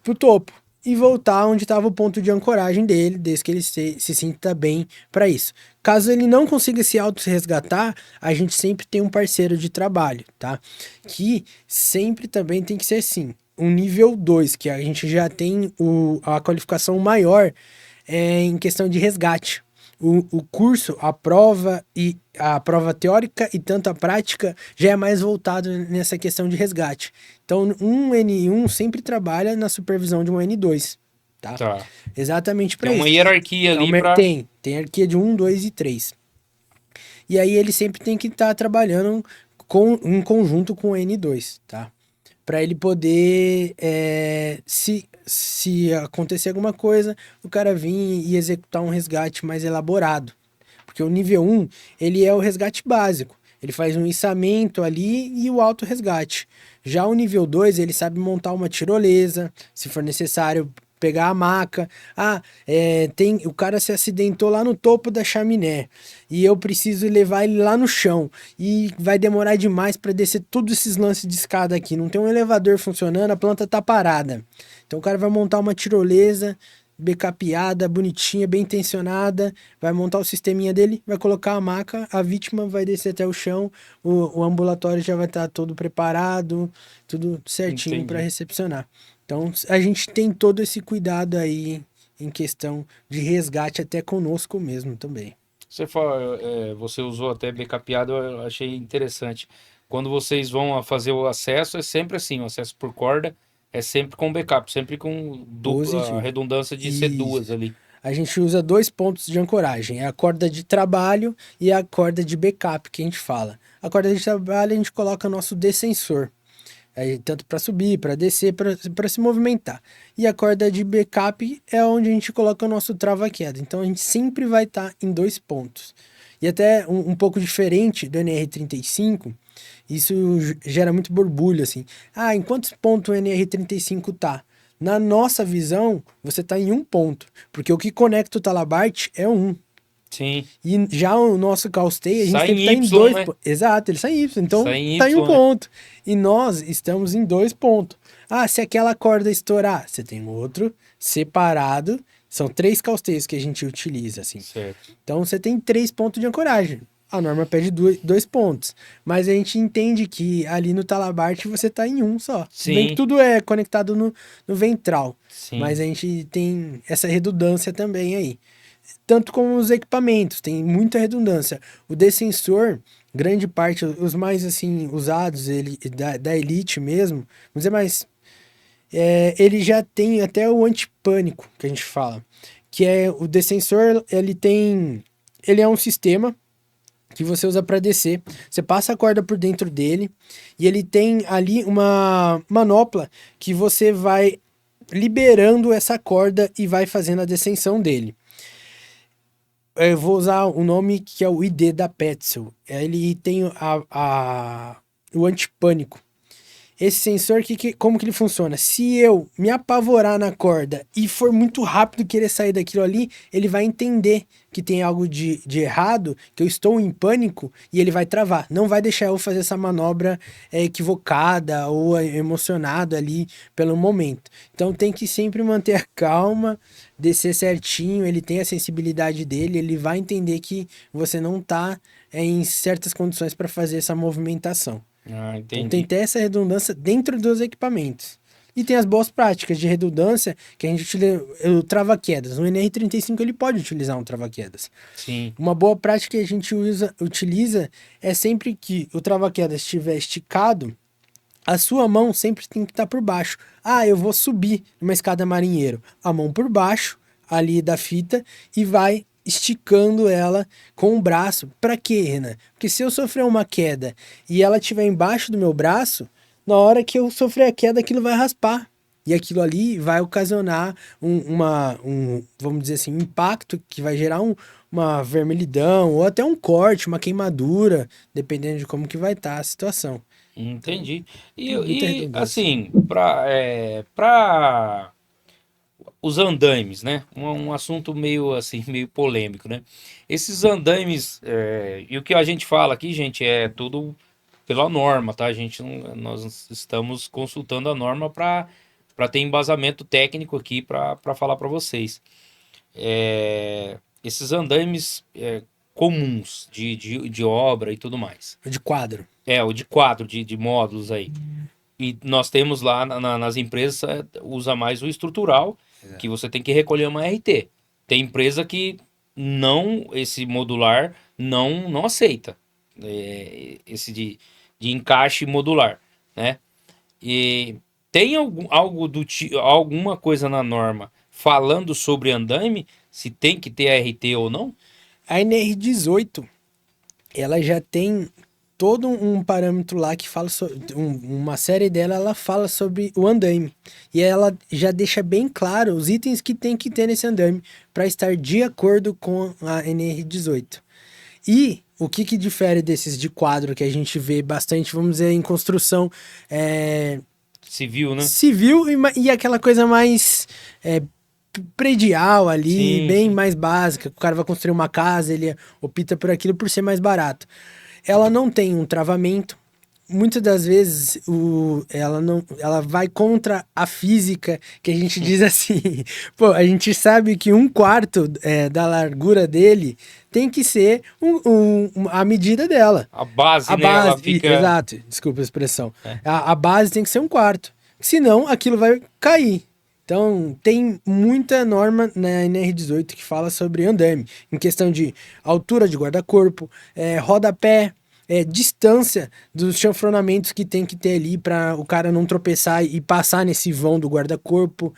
Speaker 2: o topo e voltar onde estava o ponto de ancoragem dele, desde que ele se sinta bem para isso. Caso ele não consiga se auto-resgatar, a gente sempre tem um parceiro de trabalho, tá? Que sempre também tem que ser assim, um nível 2, que a gente já tem a qualificação maior em questão de resgate. O curso, a prova teórica e tanto a prática já é mais voltado nessa questão de resgate. Então, um N1 sempre trabalha na supervisão de um N2, tá?
Speaker 1: Tá.
Speaker 2: Exatamente
Speaker 1: Tem
Speaker 2: para
Speaker 1: uma
Speaker 2: isso.
Speaker 1: hierarquia
Speaker 2: Então,
Speaker 1: ali pra.
Speaker 2: tem hierarquia de 1, 2 e 3. E aí ele sempre tem que estar trabalhando em conjunto com o N2, tá? para ele poder, se acontecer alguma coisa, o cara vir e executar um resgate mais elaborado. Porque o nível 1, ele é o resgate básico. Ele faz um içamento ali e o auto-resgate. Já o nível 2, ele sabe montar uma tirolesa, se for necessário pegar a maca. O cara se acidentou lá no topo da chaminé e eu preciso levar ele lá no chão e vai demorar demais para descer todos esses lances de escada aqui. Não tem um elevador funcionando, a planta tá parada. Então o cara vai montar uma tirolesa backupada, bonitinha, bem intencionada, vai montar o sisteminha dele, vai colocar a maca, a vítima vai descer até o chão, o ambulatório já vai estar todo preparado, tudo certinho para
Speaker 1: Entendi.
Speaker 2: recepcionar. Então a gente tem todo esse cuidado aí em questão de resgate até conosco mesmo também.
Speaker 1: Você usou até backupeado, eu achei interessante. Quando vocês vão a fazer o acesso, é sempre assim, o acesso por corda é sempre com backup, sempre com dupla a
Speaker 2: Positivo.
Speaker 1: redundância de ser duas
Speaker 2: Isso.
Speaker 1: ali.
Speaker 2: A gente usa dois pontos de ancoragem, é a corda de trabalho e a corda de backup que a gente fala. A corda de trabalho a gente coloca nosso descensor, aí, tanto para subir, para descer, para se movimentar. E a corda de backup é onde a gente coloca o nosso trava-queda. Então a gente sempre vai estar em dois pontos. E até um pouco diferente do NR35, isso gera muito borbulho, assim. Em quantos pontos o NR35 tá? Na nossa visão, você tá em um ponto, porque o que conecta o Talabart é um.
Speaker 1: Sim.
Speaker 2: E já o nosso Callstay, a gente
Speaker 1: Sai
Speaker 2: sempre
Speaker 1: em
Speaker 2: tá em
Speaker 1: Y,
Speaker 2: dois
Speaker 1: né?
Speaker 2: pontos. Exato, ele sai em Y,
Speaker 1: Sai
Speaker 2: então
Speaker 1: em
Speaker 2: tá em um
Speaker 1: Y, né?
Speaker 2: ponto. E nós estamos em dois pontos. Se aquela corda estourar, você tem outro separado. São três Callstays que a gente utiliza, assim.
Speaker 1: Certo.
Speaker 2: Então você tem três pontos de ancoragem. A norma pede dois pontos. Mas a gente entende que ali no Talabart você tá em um só. Tudo bem que
Speaker 1: Sim,
Speaker 2: tudo é conectado no ventral.
Speaker 1: sim.
Speaker 2: Mas a gente tem essa redundância também aí. Tanto como os equipamentos, tem muita redundância. O descensor, grande parte, os mais assim usados, ele da Elite mesmo, vamos dizer mais, ele já tem até o antipânico, que a gente fala. Que é o descensor, ele é um sistema que você usa para descer. Você passa a corda por dentro dele e ele tem ali uma manopla que você vai liberando essa corda e vai fazendo a descensão dele. Eu vou usar o nome que é o ID da Petzl. Ele tem o antipânico. Esse sensor, como que ele funciona? Se eu me apavorar na corda e for muito rápido querer sair daquilo ali, ele vai entender que tem algo de errado, que eu estou em pânico, e ele vai travar. Não vai deixar eu fazer essa manobra equivocada ou emocionado ali pelo momento. Então tem que sempre manter a calma, descer certinho, ele tem a sensibilidade dele, ele vai entender que você não está em certas condições para fazer essa movimentação. Então tem
Speaker 1: Entendi.
Speaker 2: até essa redundância dentro dos equipamentos. E tem as boas práticas de redundância que a gente utiliza, o trava-quedas. No NR35 ele pode utilizar um trava-quedas.
Speaker 1: Sim.
Speaker 2: Uma boa prática que a gente utiliza é sempre que o trava-quedas estiver esticado, a sua mão sempre tem que estar por baixo. Eu vou subir uma escada marinheiro. A mão por baixo, ali da fita, e vai esticando ela com o braço. Para quê, Renan? Porque se eu sofrer uma queda e ela estiver embaixo do meu braço, na hora que eu sofrer a queda, aquilo vai raspar. E aquilo ali vai ocasionar vamos dizer assim, um impacto que vai gerar uma vermelhidão ou até um corte, uma queimadura, dependendo de como que vai estar a situação. Então,
Speaker 1: Entendi. E,
Speaker 2: tem muita redundância.
Speaker 1: assim, para os andaimes, né? Um assunto meio assim, meio polêmico, né? Esses andaimes, e o que a gente fala aqui, gente, é tudo pela norma, tá? Nós estamos consultando a norma para ter embasamento técnico aqui para falar para vocês. Esses andaimes comuns de obra e tudo mais.
Speaker 2: De quadro.
Speaker 1: O de quadro, de módulos aí. E nós temos lá nas empresas, usa mais o estrutural, que você tem que recolher uma RT. Tem empresa que esse modular não aceita. Esse de encaixe modular, né? E tem alguma coisa na norma falando sobre andaime, se tem que ter a RT ou não?
Speaker 2: A NR18, ela já tem. todo um parâmetro lá que fala sobre. Uma série dela, ela fala sobre o andaime. E ela já deixa bem claro os itens que tem que ter nesse andaime para estar de acordo com a NR18. E o que difere desses de quadro que a gente vê bastante, vamos dizer, em construção
Speaker 1: Civil, né?
Speaker 2: civil e aquela coisa mais predial ali,
Speaker 1: Sim,
Speaker 2: bem
Speaker 1: sim.
Speaker 2: mais básica. O cara vai construir uma casa, ele opta por aquilo por ser mais barato. Ela não tem um travamento. Muitas das vezes ela vai contra a física, que a gente diz assim, pô, a gente sabe que um quarto da largura dele tem que ser a medida dela.
Speaker 1: A base,
Speaker 2: A
Speaker 1: né? Ela
Speaker 2: base,
Speaker 1: fica.
Speaker 2: exato, desculpa a expressão.
Speaker 1: É.
Speaker 2: A base tem que ser um quarto. Senão, aquilo vai cair. Então, tem muita norma na NR18 que fala sobre andaime, em questão de altura de guarda-corpo, rodapé, distância dos chanfronamentos que tem que ter ali para o cara não tropeçar e passar nesse vão do guarda-corpo.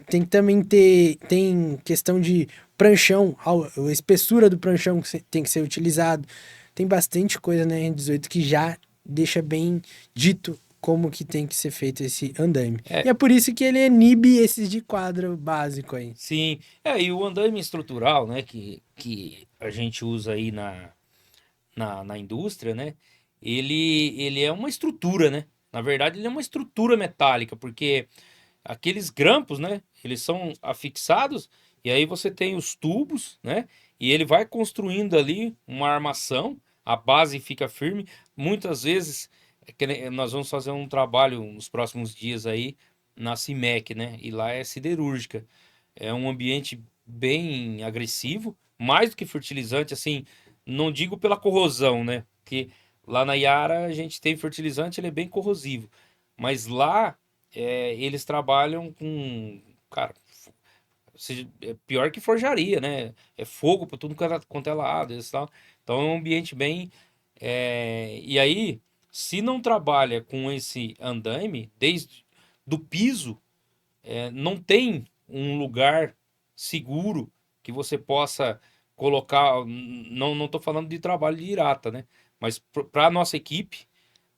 Speaker 2: Tem que também tem questão de pranchão, a espessura do pranchão que tem que ser utilizado. Tem bastante coisa na R18 que já deixa bem dito como que tem que ser feito esse andaime. E
Speaker 1: É,
Speaker 2: é por isso que ele inibe esses de quadro básico aí.
Speaker 1: sim. E o andaime estrutural, né? Que a gente usa aí na indústria, né? Ele é uma estrutura, né? Na verdade, ele é uma estrutura metálica, porque aqueles grampos, né? Eles são afixados e aí você tem os tubos, né? E ele vai construindo ali uma armação, a base fica firme. Muitas vezes nós vamos fazer um trabalho nos próximos dias aí na CIMEC, né? E lá é siderúrgica. É um ambiente bem agressivo, mais do que fertilizante, assim, não digo pela corrosão, né? Porque lá na Yara a gente tem fertilizante, ele é bem corrosivo. Mas lá eles trabalham com, cara, é pior que forjaria, né? É fogo por tudo quanto é lado, e tal. Então é um ambiente bem. E aí, se não trabalha com esse andaime, desde do piso, não tem um lugar seguro que você possa colocar. Não estou falando de trabalho de irata, né? Mas para a nossa equipe,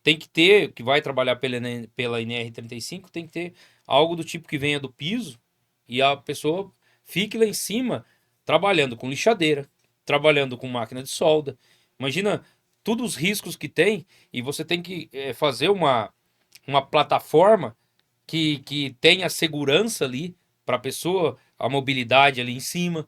Speaker 1: tem que ter, que vai trabalhar pela NR35, tem que ter algo do tipo que venha do piso e a pessoa fique lá em cima trabalhando com lixadeira, trabalhando com máquina de solda. Imagina todos os riscos que tem e você tem que fazer uma plataforma que tenha segurança ali para a pessoa, a mobilidade ali em cima.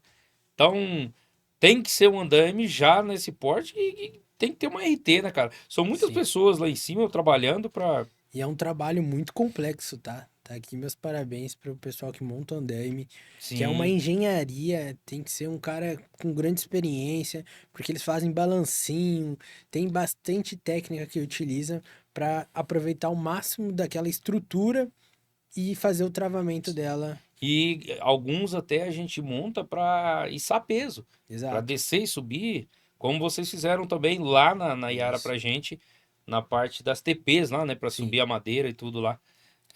Speaker 1: Então, tem que ser um andaime já nesse porte e tem que ter uma RT, né, cara? São muitas
Speaker 2: Sim.
Speaker 1: pessoas lá em cima trabalhando para.
Speaker 2: E é um trabalho muito complexo, tá? Tá aqui meus parabéns para o pessoal que monta o andaime, que é uma
Speaker 1: Sim.
Speaker 2: engenharia, tem que ser um cara com grande experiência, porque eles fazem balancinho, tem bastante técnica que utiliza para aproveitar o máximo daquela estrutura e fazer o travamento dela.
Speaker 1: E alguns até a gente monta para içar peso, para
Speaker 2: Exato.
Speaker 1: descer e subir, como vocês fizeram também lá na Yara
Speaker 2: Isso.
Speaker 1: pra gente, na parte das TPs lá, né, para
Speaker 2: Sim,
Speaker 1: subir a madeira e tudo lá.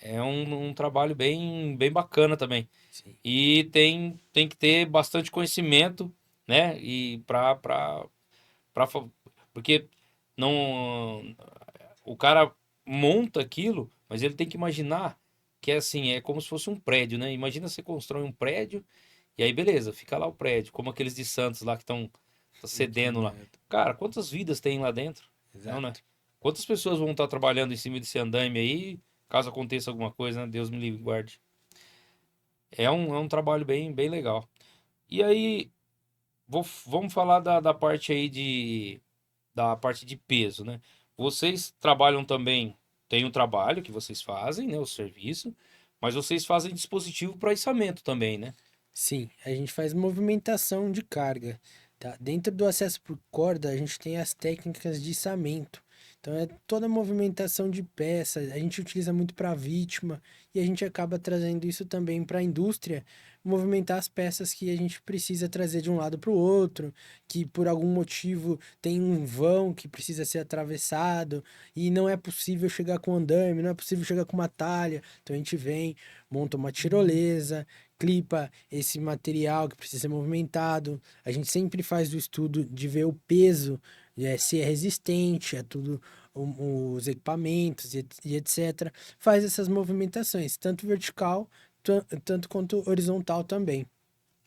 Speaker 1: É um trabalho bem bacana também.
Speaker 2: sim.
Speaker 1: E tem que ter bastante conhecimento, né? E porque não o cara monta aquilo, mas ele tem que imaginar que é assim, é como se fosse um prédio, né? Imagina você constrói um prédio e aí beleza, fica lá o prédio, como aqueles de Santos lá que estão cedendo lá. Cara, quantas vidas tem lá dentro? Não, né?
Speaker 2: Exato.
Speaker 1: Quantas pessoas vão estar trabalhando em cima desse andaime aí, caso aconteça alguma coisa, né? Deus me livre e guarde. É um trabalho bem legal. E aí, vamos falar da parte aí da parte de peso, né? Vocês trabalham também, tem o trabalho que vocês fazem, né? O serviço, mas vocês fazem dispositivo para içamento também, né?
Speaker 2: Sim, a gente faz movimentação de carga, tá? Dentro do acesso por corda, a gente tem as técnicas de içamento. Então é toda a movimentação de peças, a gente utiliza muito para vítima e a gente acaba trazendo isso também para a indústria, movimentar as peças que a gente precisa trazer de um lado para o outro, que por algum motivo tem um vão que precisa ser atravessado e não é possível chegar com andaime, não é possível chegar com uma talha. Então a gente vem, monta uma tirolesa, clipa esse material que precisa ser movimentado. A gente sempre faz o estudo de ver o peso se é resistente a tudo, os equipamentos e etc. Faz essas movimentações, tanto vertical, tanto quanto horizontal também.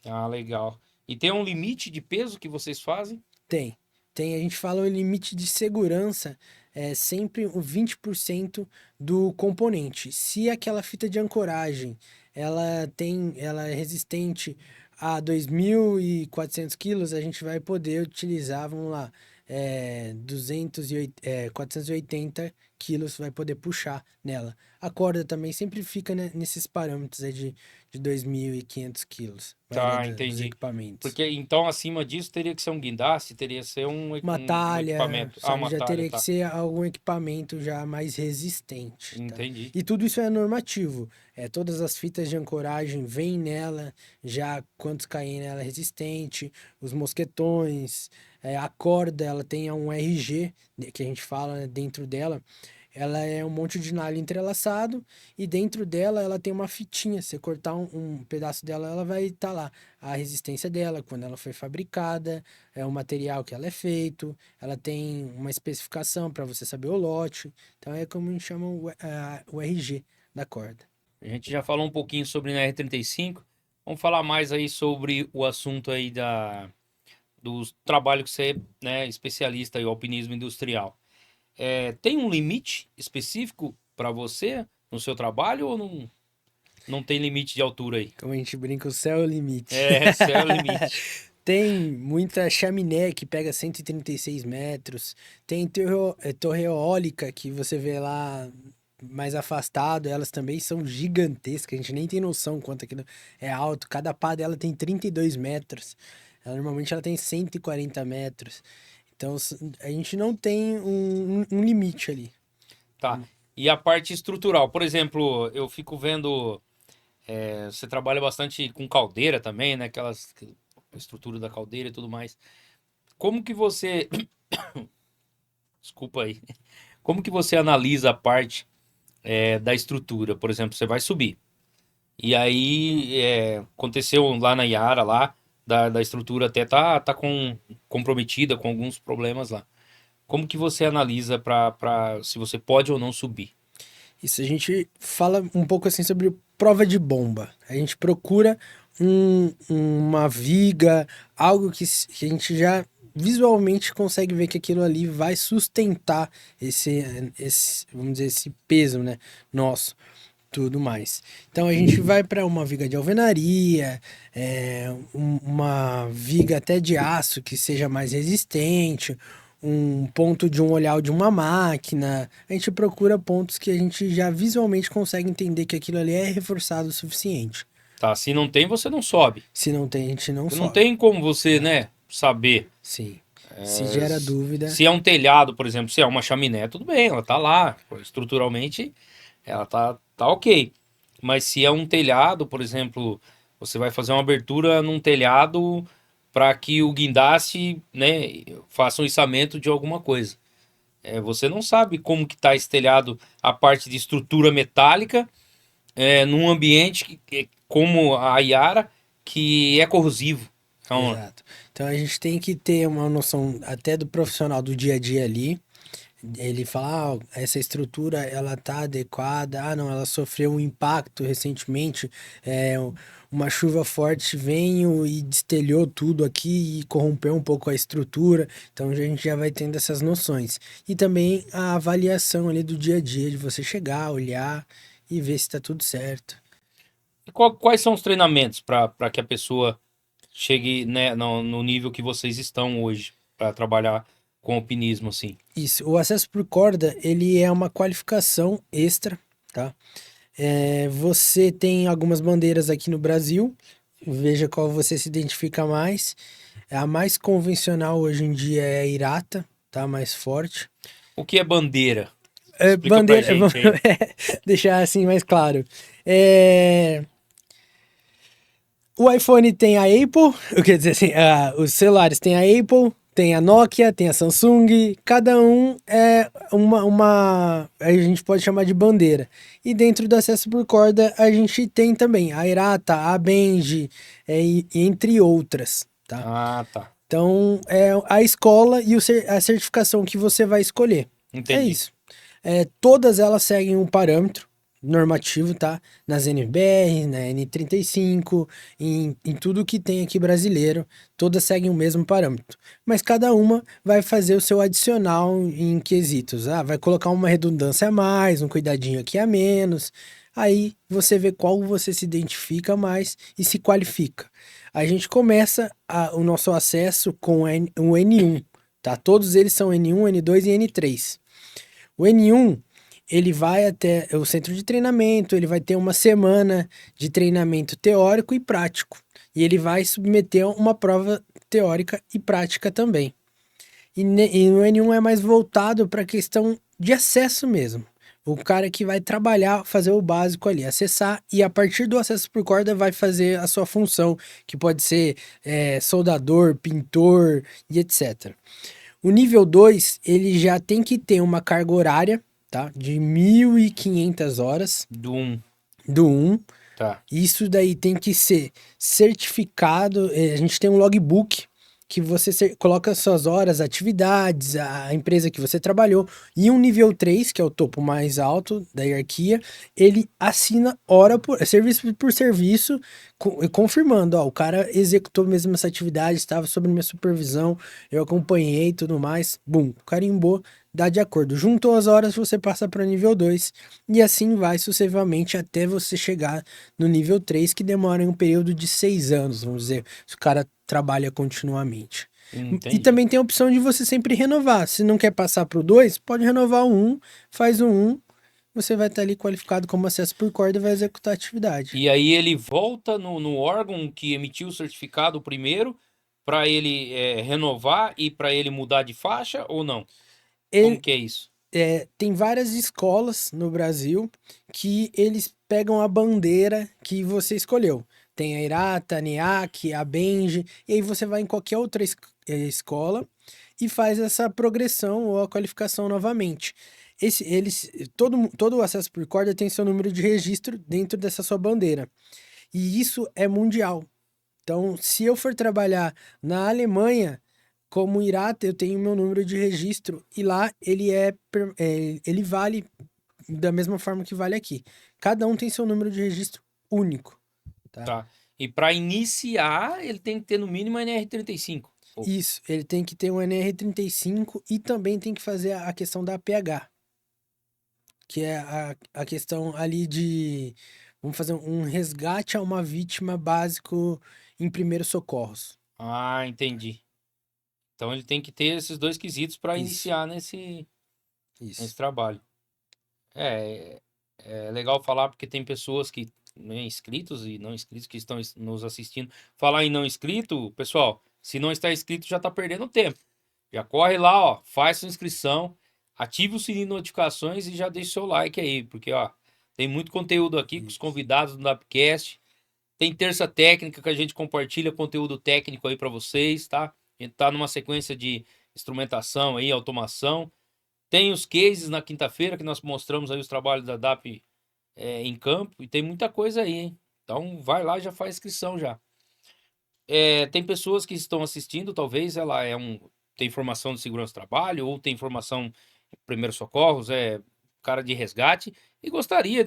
Speaker 1: Ah, legal. E tem um limite de peso que vocês fazem?
Speaker 2: Tem. Tem, a gente fala o limite de segurança é sempre o 20% do componente. Se aquela fita de ancoragem, ela é resistente a 2.400 quilos, a gente vai poder utilizar, vamos lá, 480 quilos vai poder puxar nela. A corda também sempre fica, né, nesses parâmetros aí de 2.500 quilos, a maioria
Speaker 1: Tá,
Speaker 2: dos
Speaker 1: entendi.
Speaker 2: equipamentos.
Speaker 1: Porque então acima disso teria que ser um guindaste, teria que ser
Speaker 2: Uma
Speaker 1: um
Speaker 2: talha,
Speaker 1: equipamento. Ah,
Speaker 2: sabe?
Speaker 1: uma
Speaker 2: Já
Speaker 1: talha,
Speaker 2: teria que
Speaker 1: tá.
Speaker 2: ser algum equipamento já mais resistente, tá?
Speaker 1: Entendi.
Speaker 2: E tudo isso é normativo. Todas as fitas de ancoragem vêm nela, já quantos kN ela é resistente, os mosquetões, a corda, ela tem um RG, né, que a gente fala, né, dentro dela. Ela é um monte de nylon entrelaçado e dentro dela ela tem uma fitinha. Você cortar um pedaço dela, ela vai estar lá. A resistência dela, quando ela foi fabricada, o material que ela é feito, ela tem uma especificação para você saber o lote. Então é como a gente chama o RG da corda.
Speaker 1: A gente já falou um pouquinho sobre na R35. Vamos falar mais aí sobre o assunto aí do trabalho que você é, né, especialista em alpinismo industrial. Tem um limite específico para você no seu trabalho ou não tem limite de altura aí?
Speaker 2: Como a gente brinca, o céu é o limite.
Speaker 1: Céu é o limite.
Speaker 2: Tem muita chaminé que pega 136 metros. Tem torre eólica que você vê lá mais afastado. Elas também são gigantescas. A gente nem tem noção quanto aquilo é alto. Cada pá dela tem 32 metros. Normalmente ela tem 140 metros. Então a gente não tem um limite ali.
Speaker 1: Tá. E a parte estrutural, por exemplo, eu fico vendo, você trabalha bastante com caldeira também, né? A estrutura da caldeira e tudo mais. Como que você, desculpa aí, como que você analisa a parte da estrutura? Por exemplo, você vai subir. E aí aconteceu lá na Iara lá, da estrutura até tá comprometida com alguns problemas lá. Como que você analisa para se você pode ou não subir?
Speaker 2: Isso, a gente fala um pouco assim sobre prova de bomba. A gente procura uma viga, algo que a gente já visualmente consegue ver que aquilo ali vai sustentar vamos dizer, esse peso, né, nosso, tudo mais. Então a gente vai para uma viga de alvenaria, uma viga até de aço que seja mais resistente, um ponto de um olhar de uma máquina. A gente procura pontos que a gente já visualmente consegue entender que aquilo ali é reforçado o suficiente.
Speaker 1: Tá, se não tem, você não sobe.
Speaker 2: Se não tem, a gente não
Speaker 1: Porque não
Speaker 2: sobe.
Speaker 1: tem como você, né, saber.
Speaker 2: Sim. Se gera dúvida.
Speaker 1: Se é um telhado, por exemplo, se é uma chaminé, tudo bem, ela tá lá. Estruturalmente, ela tá ok. Mas se é um telhado, por exemplo, você vai fazer uma abertura num telhado para que o guindaste, né, faça um içamento de alguma coisa. Você não sabe como que tá esse telhado, a parte de estrutura metálica, num ambiente como a Iara, que é corrosivo. Então,
Speaker 2: Exato. Então a gente tem que ter uma noção até do profissional do dia a dia ali. Ele fala, essa estrutura ela tá adequada, não, ela sofreu um impacto recentemente, uma chuva forte veio e destelhou tudo aqui e corrompeu um pouco a estrutura, então a gente já vai tendo essas noções. E também a avaliação ali do dia a dia, de você chegar, olhar e ver se tá tudo certo.
Speaker 1: e quais são os treinamentos para que a pessoa chegue, né, no nível que vocês estão hoje para trabalhar com alpinismo assim?
Speaker 2: Isso, o acesso por corda, ele é uma qualificação extra, tá? Você tem algumas bandeiras aqui no Brasil, veja qual você se identifica mais. A mais convencional hoje em dia é a Irata, tá? Mais forte.
Speaker 1: O que é bandeira? Explica pra
Speaker 2: Bandeira,
Speaker 1: gente aí.
Speaker 2: deixar assim mais claro. O iPhone tem a Apple, quer dizer assim, os celulares têm a Apple, tem a Nokia, tem a Samsung, cada um é a gente pode chamar de bandeira. E dentro do acesso por corda a gente tem também a Irata, a Benji, e entre outras, tá?
Speaker 1: Ah, tá.
Speaker 2: Então, é a escola e a certificação que você vai escolher. É
Speaker 1: Entendi.
Speaker 2: isso. Todas elas seguem um parâmetro normativo, tá? Nas NBR, na N35, em tudo que tem aqui brasileiro, todas seguem o mesmo parâmetro. Mas cada uma vai fazer o seu adicional em quesitos. Ah, vai colocar uma redundância a mais, um cuidadinho aqui a menos. Aí você vê qual você se identifica mais e se qualifica. A gente começa o nosso acesso com o N1, tá? Todos eles são N1, N2 e N3. O N1, ele vai até o centro de treinamento, ele vai ter uma semana de treinamento teórico e prático. E ele vai submeter uma prova teórica e prática também. E o N1 é mais voltado para a questão de acesso mesmo. O cara que vai trabalhar, fazer o básico ali, acessar, e a partir do acesso por corda vai fazer a sua função, que pode ser soldador, pintor e etc. O nível 2 ele já tem que ter uma carga horária, tá? De 1.500 horas
Speaker 1: Do 1.
Speaker 2: do um.
Speaker 1: Tá.
Speaker 2: Isso daí tem que ser certificado. A gente tem um logbook que você coloca suas horas, atividades, a empresa que você trabalhou. E um nível 3 que é o topo mais alto da hierarquia, ele assina hora por serviço por serviço, confirmando, ó, o cara executou mesmo essa atividade, estava sob minha supervisão, eu acompanhei e tudo mais. Bum, carimbou, dá de acordo. Juntou as horas, você passa para nível 2 e assim vai sucessivamente até você chegar no nível 3 que demora um período de 6 anos, vamos dizer, se o cara trabalha continuamente. E
Speaker 1: Entendi.
Speaker 2: também tem a opção de você sempre renovar. Se não quer passar para o 2, pode renovar o 1, faz o 1, você vai estar ali qualificado como acesso por corda e vai executar a atividade.
Speaker 1: E aí ele volta no órgão que emitiu o certificado primeiro para ele renovar e para ele mudar de faixa ou não? Como
Speaker 2: Ele,
Speaker 1: que é isso?
Speaker 2: tem várias escolas no Brasil que eles pegam a bandeira que você escolheu. Tem a Irata, a NEAC, a Benji, e aí você vai em qualquer outra escola e faz essa progressão ou a qualificação novamente. Todo o acesso por corda tem seu número de registro dentro dessa sua bandeira. E isso é mundial. Então, se eu for trabalhar na Alemanha, como Irata, eu tenho meu número de registro e lá ele vale da mesma forma que vale aqui. Cada um tem seu número de registro único, tá?
Speaker 1: Tá. E para iniciar, ele tem que ter no mínimo a NR35. Pô.
Speaker 2: Isso, ele tem que ter um NR35 e também tem que fazer a questão da APH, que é a questão ali de, vamos fazer um resgate a uma vítima básico em primeiros socorros.
Speaker 1: Ah, entendi. Então ele tem que ter esses dois quesitos para
Speaker 2: Isso,
Speaker 1: iniciar nesse
Speaker 2: isso.
Speaker 1: trabalho. É, é legal falar porque tem pessoas que, né, inscritos e não inscritos que estão nos assistindo. Falar em não inscrito, pessoal, se não está inscrito já está perdendo tempo. Já corre lá, ó, faz sua inscrição, ative o sininho de notificações e já deixa o seu like aí, porque ó, tem muito conteúdo aqui com os
Speaker 2: Isso.
Speaker 1: convidados do Dapcast. Tem terça técnica que a gente compartilha conteúdo técnico aí para vocês, tá? A gente tá numa sequência de instrumentação aí, automação. Tem os cases na quinta-feira que nós mostramos aí os trabalhos da DAP em campo e tem muita coisa aí, hein? Então vai lá e já faz inscrição já. Tem pessoas que estão assistindo, talvez ela tem formação de segurança do trabalho ou tem formação em primeiros socorros, é cara de resgate e gostaria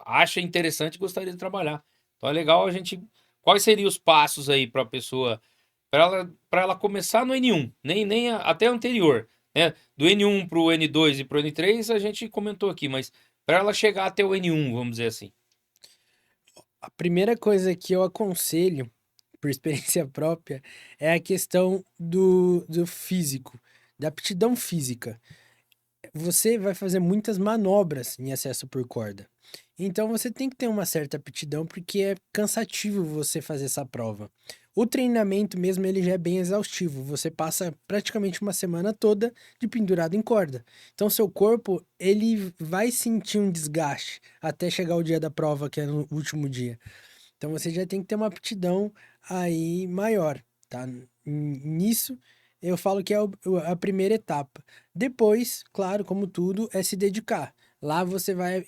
Speaker 1: acha interessante e gostaria de trabalhar. Então é legal a gente. Quais seriam os passos aí para a pessoa, para ela começar no N1, até anterior, né? Do N1 para o N2 e para o N3 a gente comentou aqui, mas para ela chegar até o N1, vamos dizer assim.
Speaker 2: A primeira coisa que eu aconselho, por experiência própria, é a questão do físico, da aptidão física. Você vai fazer muitas manobras em acesso por corda. Então você tem que ter uma certa aptidão porque é cansativo você fazer essa prova. O treinamento mesmo ele já é bem exaustivo. Você passa praticamente uma semana toda de pendurado em corda. Então seu corpo ele vai sentir um desgaste até chegar o dia da prova, que é no último dia. Então você já tem que ter uma aptidão aí maior, tá? Nisso eu falo que é a primeira etapa. Depois, claro, como tudo, é se dedicar. Lá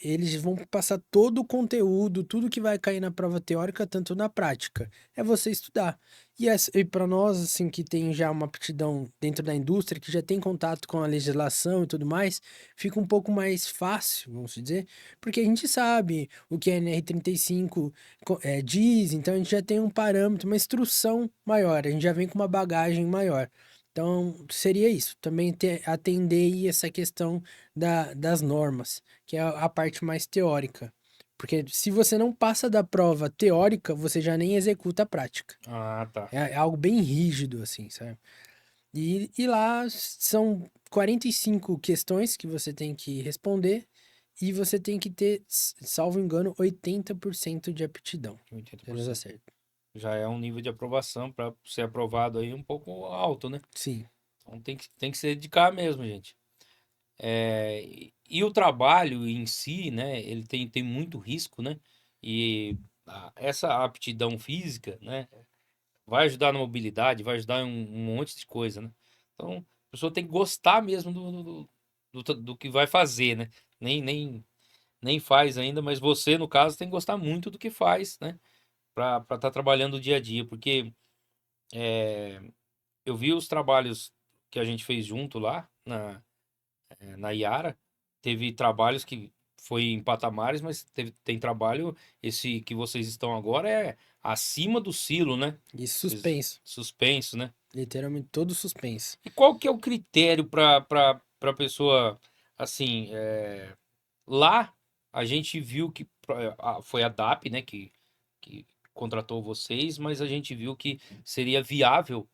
Speaker 2: eles vão passar todo o conteúdo, tudo que vai cair na prova teórica, tanto na prática. É você estudar. E para nós, assim, que tem já uma aptidão dentro da indústria, que já tem contato com a legislação e tudo mais, fica um pouco mais fácil, vamos dizer, porque a gente sabe o que a NR35 diz, então a gente já tem um parâmetro, uma instrução maior, a gente já vem com uma bagagem maior. Então, seria isso. Também atender aí essa questão das normas, que é a parte mais teórica. Porque se você não passa da prova teórica, você já nem executa a prática.
Speaker 1: Ah, tá.
Speaker 2: É algo bem rígido, assim, sabe? E lá são 45 questões que você tem que responder e você tem que ter, salvo engano, 80% de aptidão. Eles
Speaker 1: 80%.
Speaker 2: acertam.
Speaker 1: Já é um nível de aprovação para ser aprovado aí um pouco alto, né?
Speaker 2: Sim.
Speaker 1: Então tem que se dedicar mesmo, gente. E o trabalho em si, né? Ele tem muito risco, né? E essa aptidão física, né? Vai ajudar na mobilidade, vai ajudar em um monte de coisa, né? Então, a pessoa tem que gostar mesmo do que vai fazer, né? Nem faz ainda, mas você, no caso, tem que gostar muito do que faz, né? Para estar trabalhando o dia a dia, porque eu vi os trabalhos que a gente fez junto lá na Iara. Teve trabalhos que foi em patamares, mas tem trabalho, esse que vocês estão agora é acima do silo, né?
Speaker 2: E suspenso.
Speaker 1: Suspenso, né?
Speaker 2: Literalmente todo suspenso.
Speaker 1: E qual que é o critério para pessoa, assim, lá a gente viu que foi a DAP, né, que contratou vocês, mas a gente viu que seria viável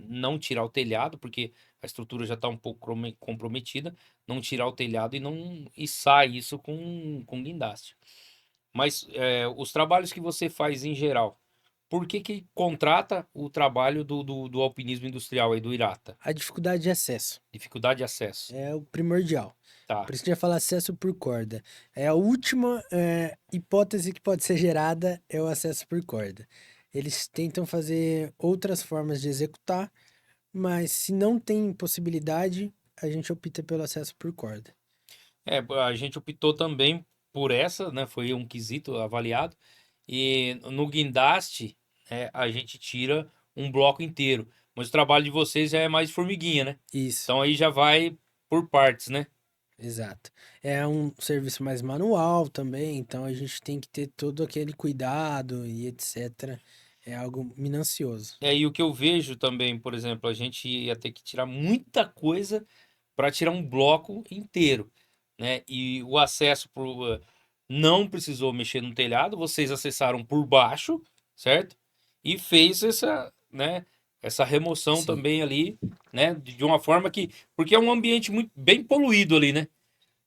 Speaker 1: não tirar o telhado, porque a estrutura já está um pouco comprometida, não tirar o telhado e sai isso com guindaste. Mas os trabalhos que você faz em geral, por que contrata o trabalho do alpinismo industrial aí do Irata?
Speaker 2: A dificuldade de acesso
Speaker 1: Dificuldade de acesso.
Speaker 2: é o primordial.
Speaker 1: Tá.
Speaker 2: Por isso que eu ia falar acesso por corda. É a última hipótese que pode ser gerada é o acesso por corda. Eles tentam fazer outras formas de executar, mas se não tem possibilidade, a gente opta pelo acesso por corda.
Speaker 1: A gente optou também por essa, né? Foi um quesito avaliado. E no guindaste, a gente tira um bloco inteiro. Mas o trabalho de vocês já é mais formiguinha, né?
Speaker 2: Isso,
Speaker 1: Então aí já vai por partes, né?
Speaker 2: exato. É um serviço mais manual também, então a gente tem que ter todo aquele cuidado e etc. É algo minucioso.
Speaker 1: E o que eu vejo também, por exemplo, a gente ia ter que tirar muita coisa para tirar um bloco inteiro, né? E o acesso não precisou mexer no telhado, vocês acessaram por baixo, certo? E fez essa, né, essa remoção
Speaker 2: Sim,
Speaker 1: também ali, né, de uma forma que, porque é um ambiente muito bem poluído ali, né?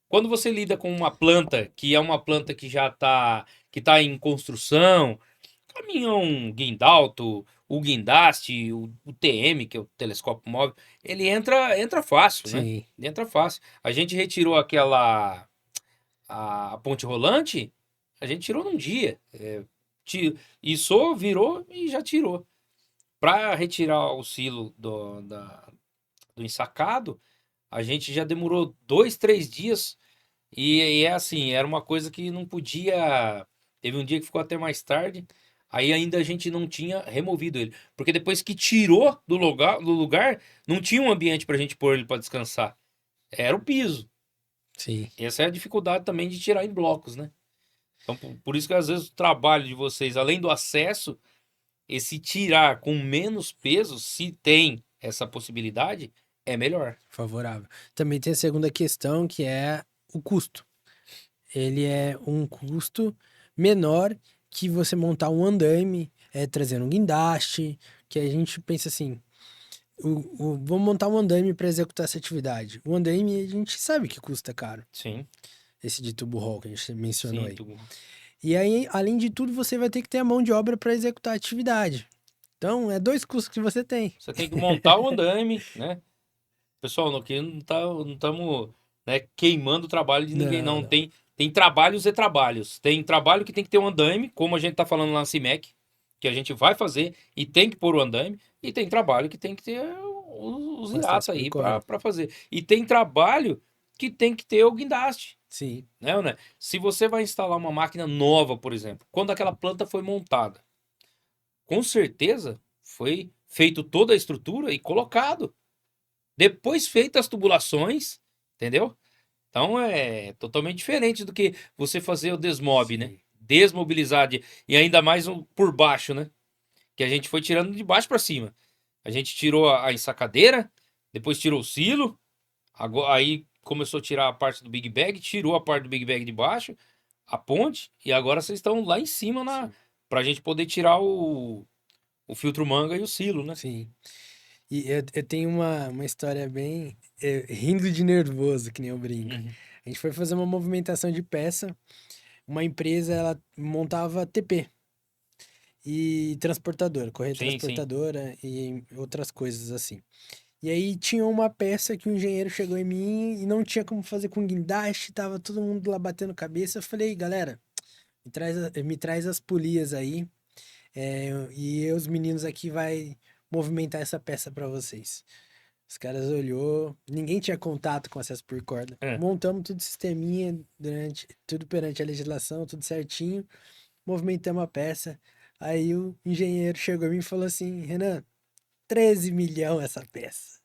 Speaker 1: Quando você lida com uma planta que é uma planta que já tá em construção, caminhão guindalto, o guindaste, o TM, que é o telescópio móvel, ele entra fácil, né?
Speaker 2: sim.
Speaker 1: Ele entra fácil. A gente retirou a ponte rolante, a gente tirou num dia. Içou, virou e já tirou. Para retirar o silo do ensacado, a gente já demorou 2, 3 dias. E é assim, era uma coisa que não podia. Teve um dia que ficou até mais tarde. Aí ainda a gente não tinha removido ele. Porque depois que tirou do lugar, não tinha um ambiente pra gente pôr ele pra descansar. Era o piso.
Speaker 2: Sim,
Speaker 1: Essa é a dificuldade também de tirar em blocos, né? Então, por isso que às vezes o trabalho de vocês, além do acesso, esse tirar com menos peso, se tem essa possibilidade, é melhor.
Speaker 2: favorável. Também tem a segunda questão, que é o custo. Ele é um custo menor que você montar um andaime, trazendo um guindaste, que a gente pensa assim, vamos montar um andaime para executar essa atividade. O andaime a gente sabe que custa caro,
Speaker 1: Sim,
Speaker 2: esse de tubo roll que a gente mencionou
Speaker 1: sim.
Speaker 2: aí. E aí, além de tudo, você vai ter que ter a mão de obra para executar a atividade. Então, é dois custos que você tem.
Speaker 1: Você tem que montar o andaime, né? Pessoal, aqui não estamos, né, queimando o trabalho de ninguém,
Speaker 2: Não,
Speaker 1: não.
Speaker 2: não.
Speaker 1: Tem trabalhos e trabalhos. Tem trabalho que tem que ter um andaime, como a gente está falando lá na CIMEC, que a gente vai fazer e tem que pôr o andaime. E tem trabalho que tem que ter os
Speaker 2: O acesso
Speaker 1: iratos
Speaker 2: por
Speaker 1: aí
Speaker 2: corda.
Speaker 1: para fazer. E tem trabalho que tem que ter o guindaste.
Speaker 2: Sim,
Speaker 1: né? Se você vai instalar uma máquina nova, por exemplo, quando aquela planta foi montada, com certeza foi feito toda a estrutura e colocado. Depois feitas as tubulações, entendeu? Então é totalmente diferente do que você fazer o desmob, né?
Speaker 2: sim.
Speaker 1: Desmobilizar e ainda mais por baixo, né? Que a gente foi tirando de baixo para cima. A gente tirou a ensacadeira, depois tirou o silo, aí começou a tirar a parte do Big Bag, tirou a parte do Big Bag de baixo, a ponte, e agora vocês estão lá em cima
Speaker 2: Sim,
Speaker 1: pra gente poder tirar o filtro manga e o silo, né?
Speaker 2: sim. E eu tenho uma história bem rindo de nervoso, que nem eu brinco.
Speaker 1: Uhum.
Speaker 2: A gente foi fazer uma movimentação de peça, uma empresa ela montava TP e transportadora, correia
Speaker 1: Sim, sim.
Speaker 2: transportadora e outras coisas assim. E aí tinha uma peça que o engenheiro chegou em mim e não tinha como fazer com guindaste, tava todo mundo lá batendo cabeça. Eu falei, galera, me traz as polias aí, e os meninos aqui vai movimentar essa peça para vocês. Os caras olhou, ninguém tinha contato com acesso por corda.
Speaker 1: É.
Speaker 2: Montamos tudo sisteminha tudo perante a legislação, tudo certinho. Movimentamos a peça. Aí o engenheiro chegou a mim e falou assim: Renan, 13 milhões essa peça.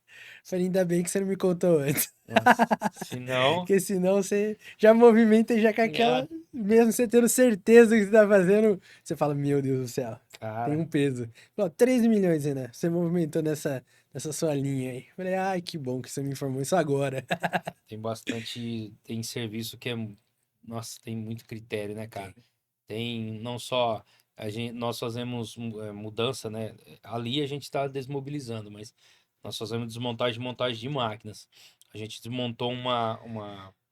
Speaker 2: Falei, ainda bem que você não me contou antes.
Speaker 1: Nossa. Se não.
Speaker 2: Porque senão você já movimenta já com
Speaker 1: Ah,
Speaker 2: aquela. Mesmo você tendo certeza que você tá fazendo, você fala, meu Deus do céu, tem
Speaker 1: cara,
Speaker 2: um peso. Falou, 13 milhões, Renan. Você movimentou nessa sua linha aí. Falei, ai, que bom que você me informou isso agora.
Speaker 1: tem bastante. Tem serviço que é. Nossa, tem muito critério, né, cara?
Speaker 2: Tem.
Speaker 1: Tem não só. Nós fazemos mudança, né? Ali a gente está desmobilizando, mas nós fazemos desmontagem e montagem de máquinas. A gente desmontou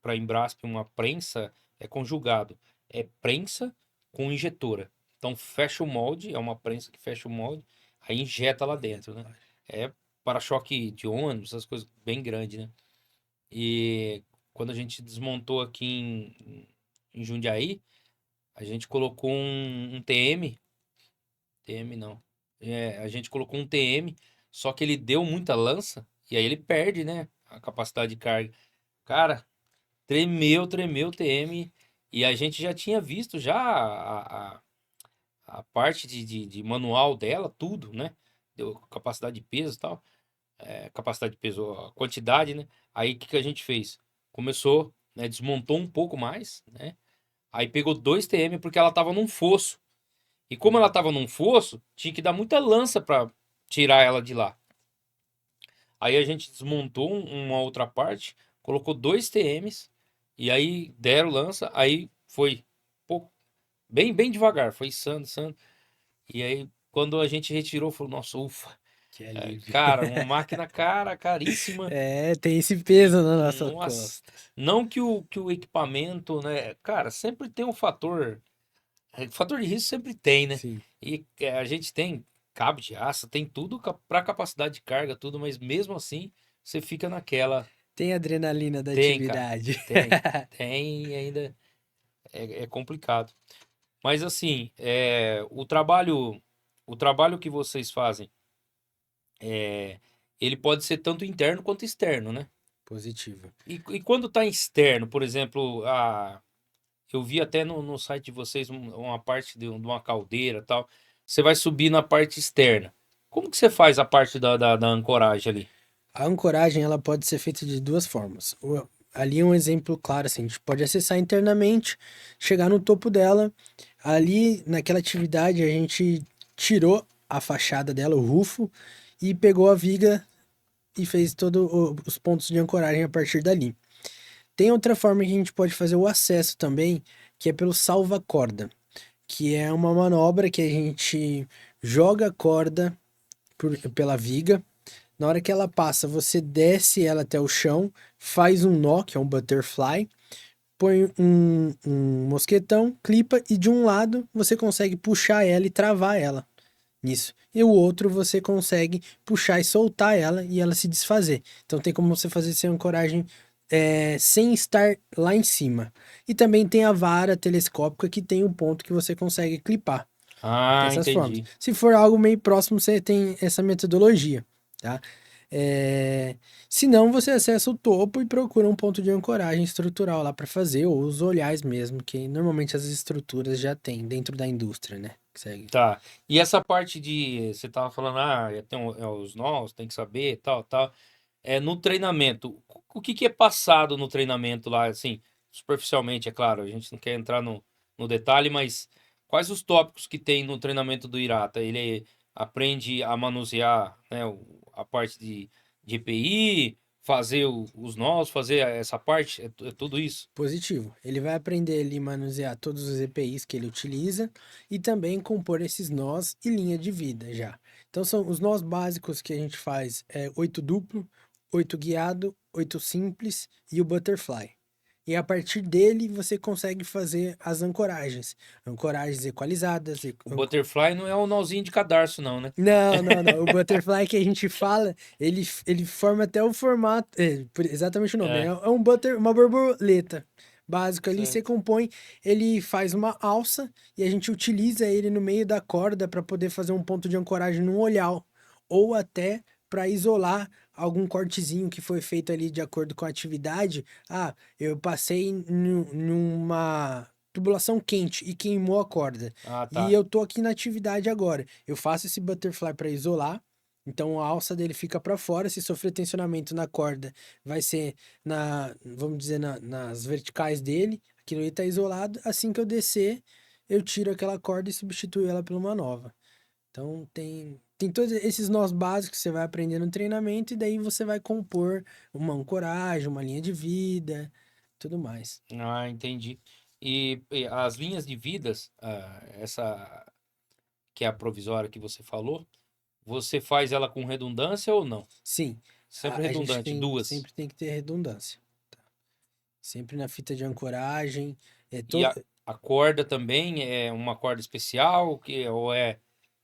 Speaker 1: para Embrasp, uma prensa, é conjugado. É prensa com injetora. Então fecha o molde, é uma prensa que fecha o molde, aí injeta lá dentro, né? É para-choque de ônibus, essas coisas bem grandes, né? E quando a gente desmontou aqui em Jundiaí, a gente colocou um TM. TM não. A gente colocou um TM, só que ele deu muita lança e aí ele perde, né? A capacidade de carga. Cara, tremeu o TM. E a gente já tinha visto já a parte de manual dela, tudo, né? Deu capacidade de peso e tal. Capacidade de peso, a quantidade, né? Aí o que que a gente fez? Começou, né? Desmontou um pouco mais, né? Aí pegou 2 TM porque ela tava num fosso. E como ela tava num fosso, tinha que dar muita lança pra tirar ela de lá. Aí a gente desmontou uma outra parte, colocou 2 TMs e aí deram lança, aí foi pô, bem devagar, foi sando. E aí quando a gente retirou, falou, nossa, ufa.
Speaker 2: Que alívio.
Speaker 1: Cara, uma máquina cara, caríssima.
Speaker 2: É, tem esse peso na nossa
Speaker 1: Nossa,
Speaker 2: costa.
Speaker 1: não que o equipamento, né? Cara, sempre tem um fator. Fator de risco sempre tem, né?
Speaker 2: Sim.
Speaker 1: E a gente tem cabo de aço, tem tudo para capacidade de carga, tudo, mas mesmo assim você fica naquela.
Speaker 2: Tem adrenalina da
Speaker 1: Tem, cara,
Speaker 2: atividade.
Speaker 1: tem e ainda é complicado. Mas assim, o trabalho que vocês fazem, é, ele pode ser tanto interno quanto externo, né?
Speaker 2: Positivo.
Speaker 1: E quando tá externo, por exemplo, eu vi até no site de vocês uma parte de uma caldeira e tal. Você vai subir na parte externa. Como que você faz a parte da ancoragem ali?
Speaker 2: A ancoragem ela pode ser feita de duas formas. Ali é um exemplo claro, assim, a gente pode acessar internamente, chegar no topo dela. Ali, naquela atividade, a gente tirou a fachada dela, o rufo, e pegou a viga e fez todos os pontos de ancoragem a partir dali. Tem outra forma que a gente pode fazer o acesso também, que é pelo salva-corda, que é uma manobra que a gente joga a corda pela viga. Na hora que ela passa, você desce ela até o chão, faz um nó, que é um butterfly, põe um mosquetão, clipa e de um lado você consegue puxar ela e travar ela nisso. E o outro você consegue puxar e soltar ela e ela se desfazer. Então tem como você fazer essa ancoragem sem estar lá em cima. E também tem a vara telescópica que tem um ponto que você consegue clipar. Tem
Speaker 1: Ah,
Speaker 2: essas formas.
Speaker 1: entendi.
Speaker 2: Se for algo meio próximo, você tem essa metodologia, tá? É... Se não, você acessa o topo e procura um ponto de ancoragem estrutural lá para fazer, ou os olhares mesmo, que normalmente as estruturas já têm dentro da indústria, né? Que segue.
Speaker 1: Tá. E essa parte de. Você tava falando, tem os nós, tem que saber, tal, tal. No treinamento, o que que é passado no treinamento lá, assim, superficialmente, é claro, a gente não quer entrar no detalhe, mas quais os tópicos que tem no treinamento do Irata? Ele aprende a manusear, né, a parte de EPI, fazer os nós, fazer essa parte, é tudo isso?
Speaker 2: Positivo. Ele vai aprender ali a manusear todos os EPIs que ele utiliza e também compor esses nós e linha de vida já. Então são os nós básicos que a gente faz, 8 duplo, 8 guiado, 8 simples e o butterfly. E a partir dele você consegue fazer as ancoragens. Ancoragens equalizadas.
Speaker 1: O butterfly não é o nozinho de cadarço, não, né?
Speaker 2: Não, não, não. O butterfly que a gente fala, ele forma até o formato. Exatamente o nome. É
Speaker 1: É,
Speaker 2: um uma borboleta. Básico ali, você
Speaker 1: certo.
Speaker 2: compõe, ele faz uma alça e a gente utiliza ele no meio da corda para poder fazer um ponto de ancoragem num olhar, ou até para isolar algum cortezinho que foi feito ali de acordo com a atividade. Ah, eu passei numa tubulação quente e queimou a corda.
Speaker 1: Ah,
Speaker 2: E
Speaker 1: tá.
Speaker 2: eu tô aqui na atividade agora. Eu faço esse butterfly para isolar. Então a alça dele fica para fora. Se sofrer tensionamento na corda, vai ser vamos dizer, nas verticais dele. Aquilo aí tá isolado. Assim que eu descer, eu tiro aquela corda e substituo ela por uma nova. Então tem todos esses nós básicos que você vai aprender no treinamento e daí você vai compor uma ancoragem, uma linha de vida, tudo mais.
Speaker 1: Ah, entendi. E as linhas de vidas, essa que é a provisória que você falou, você faz ela com redundância ou não?
Speaker 2: Sim,
Speaker 1: Sempre
Speaker 2: a gente
Speaker 1: redundante, duas.
Speaker 2: sempre tem que ter redundância. Sempre na fita de ancoragem. É
Speaker 1: E
Speaker 2: to...
Speaker 1: a corda também é uma corda especial, ou é.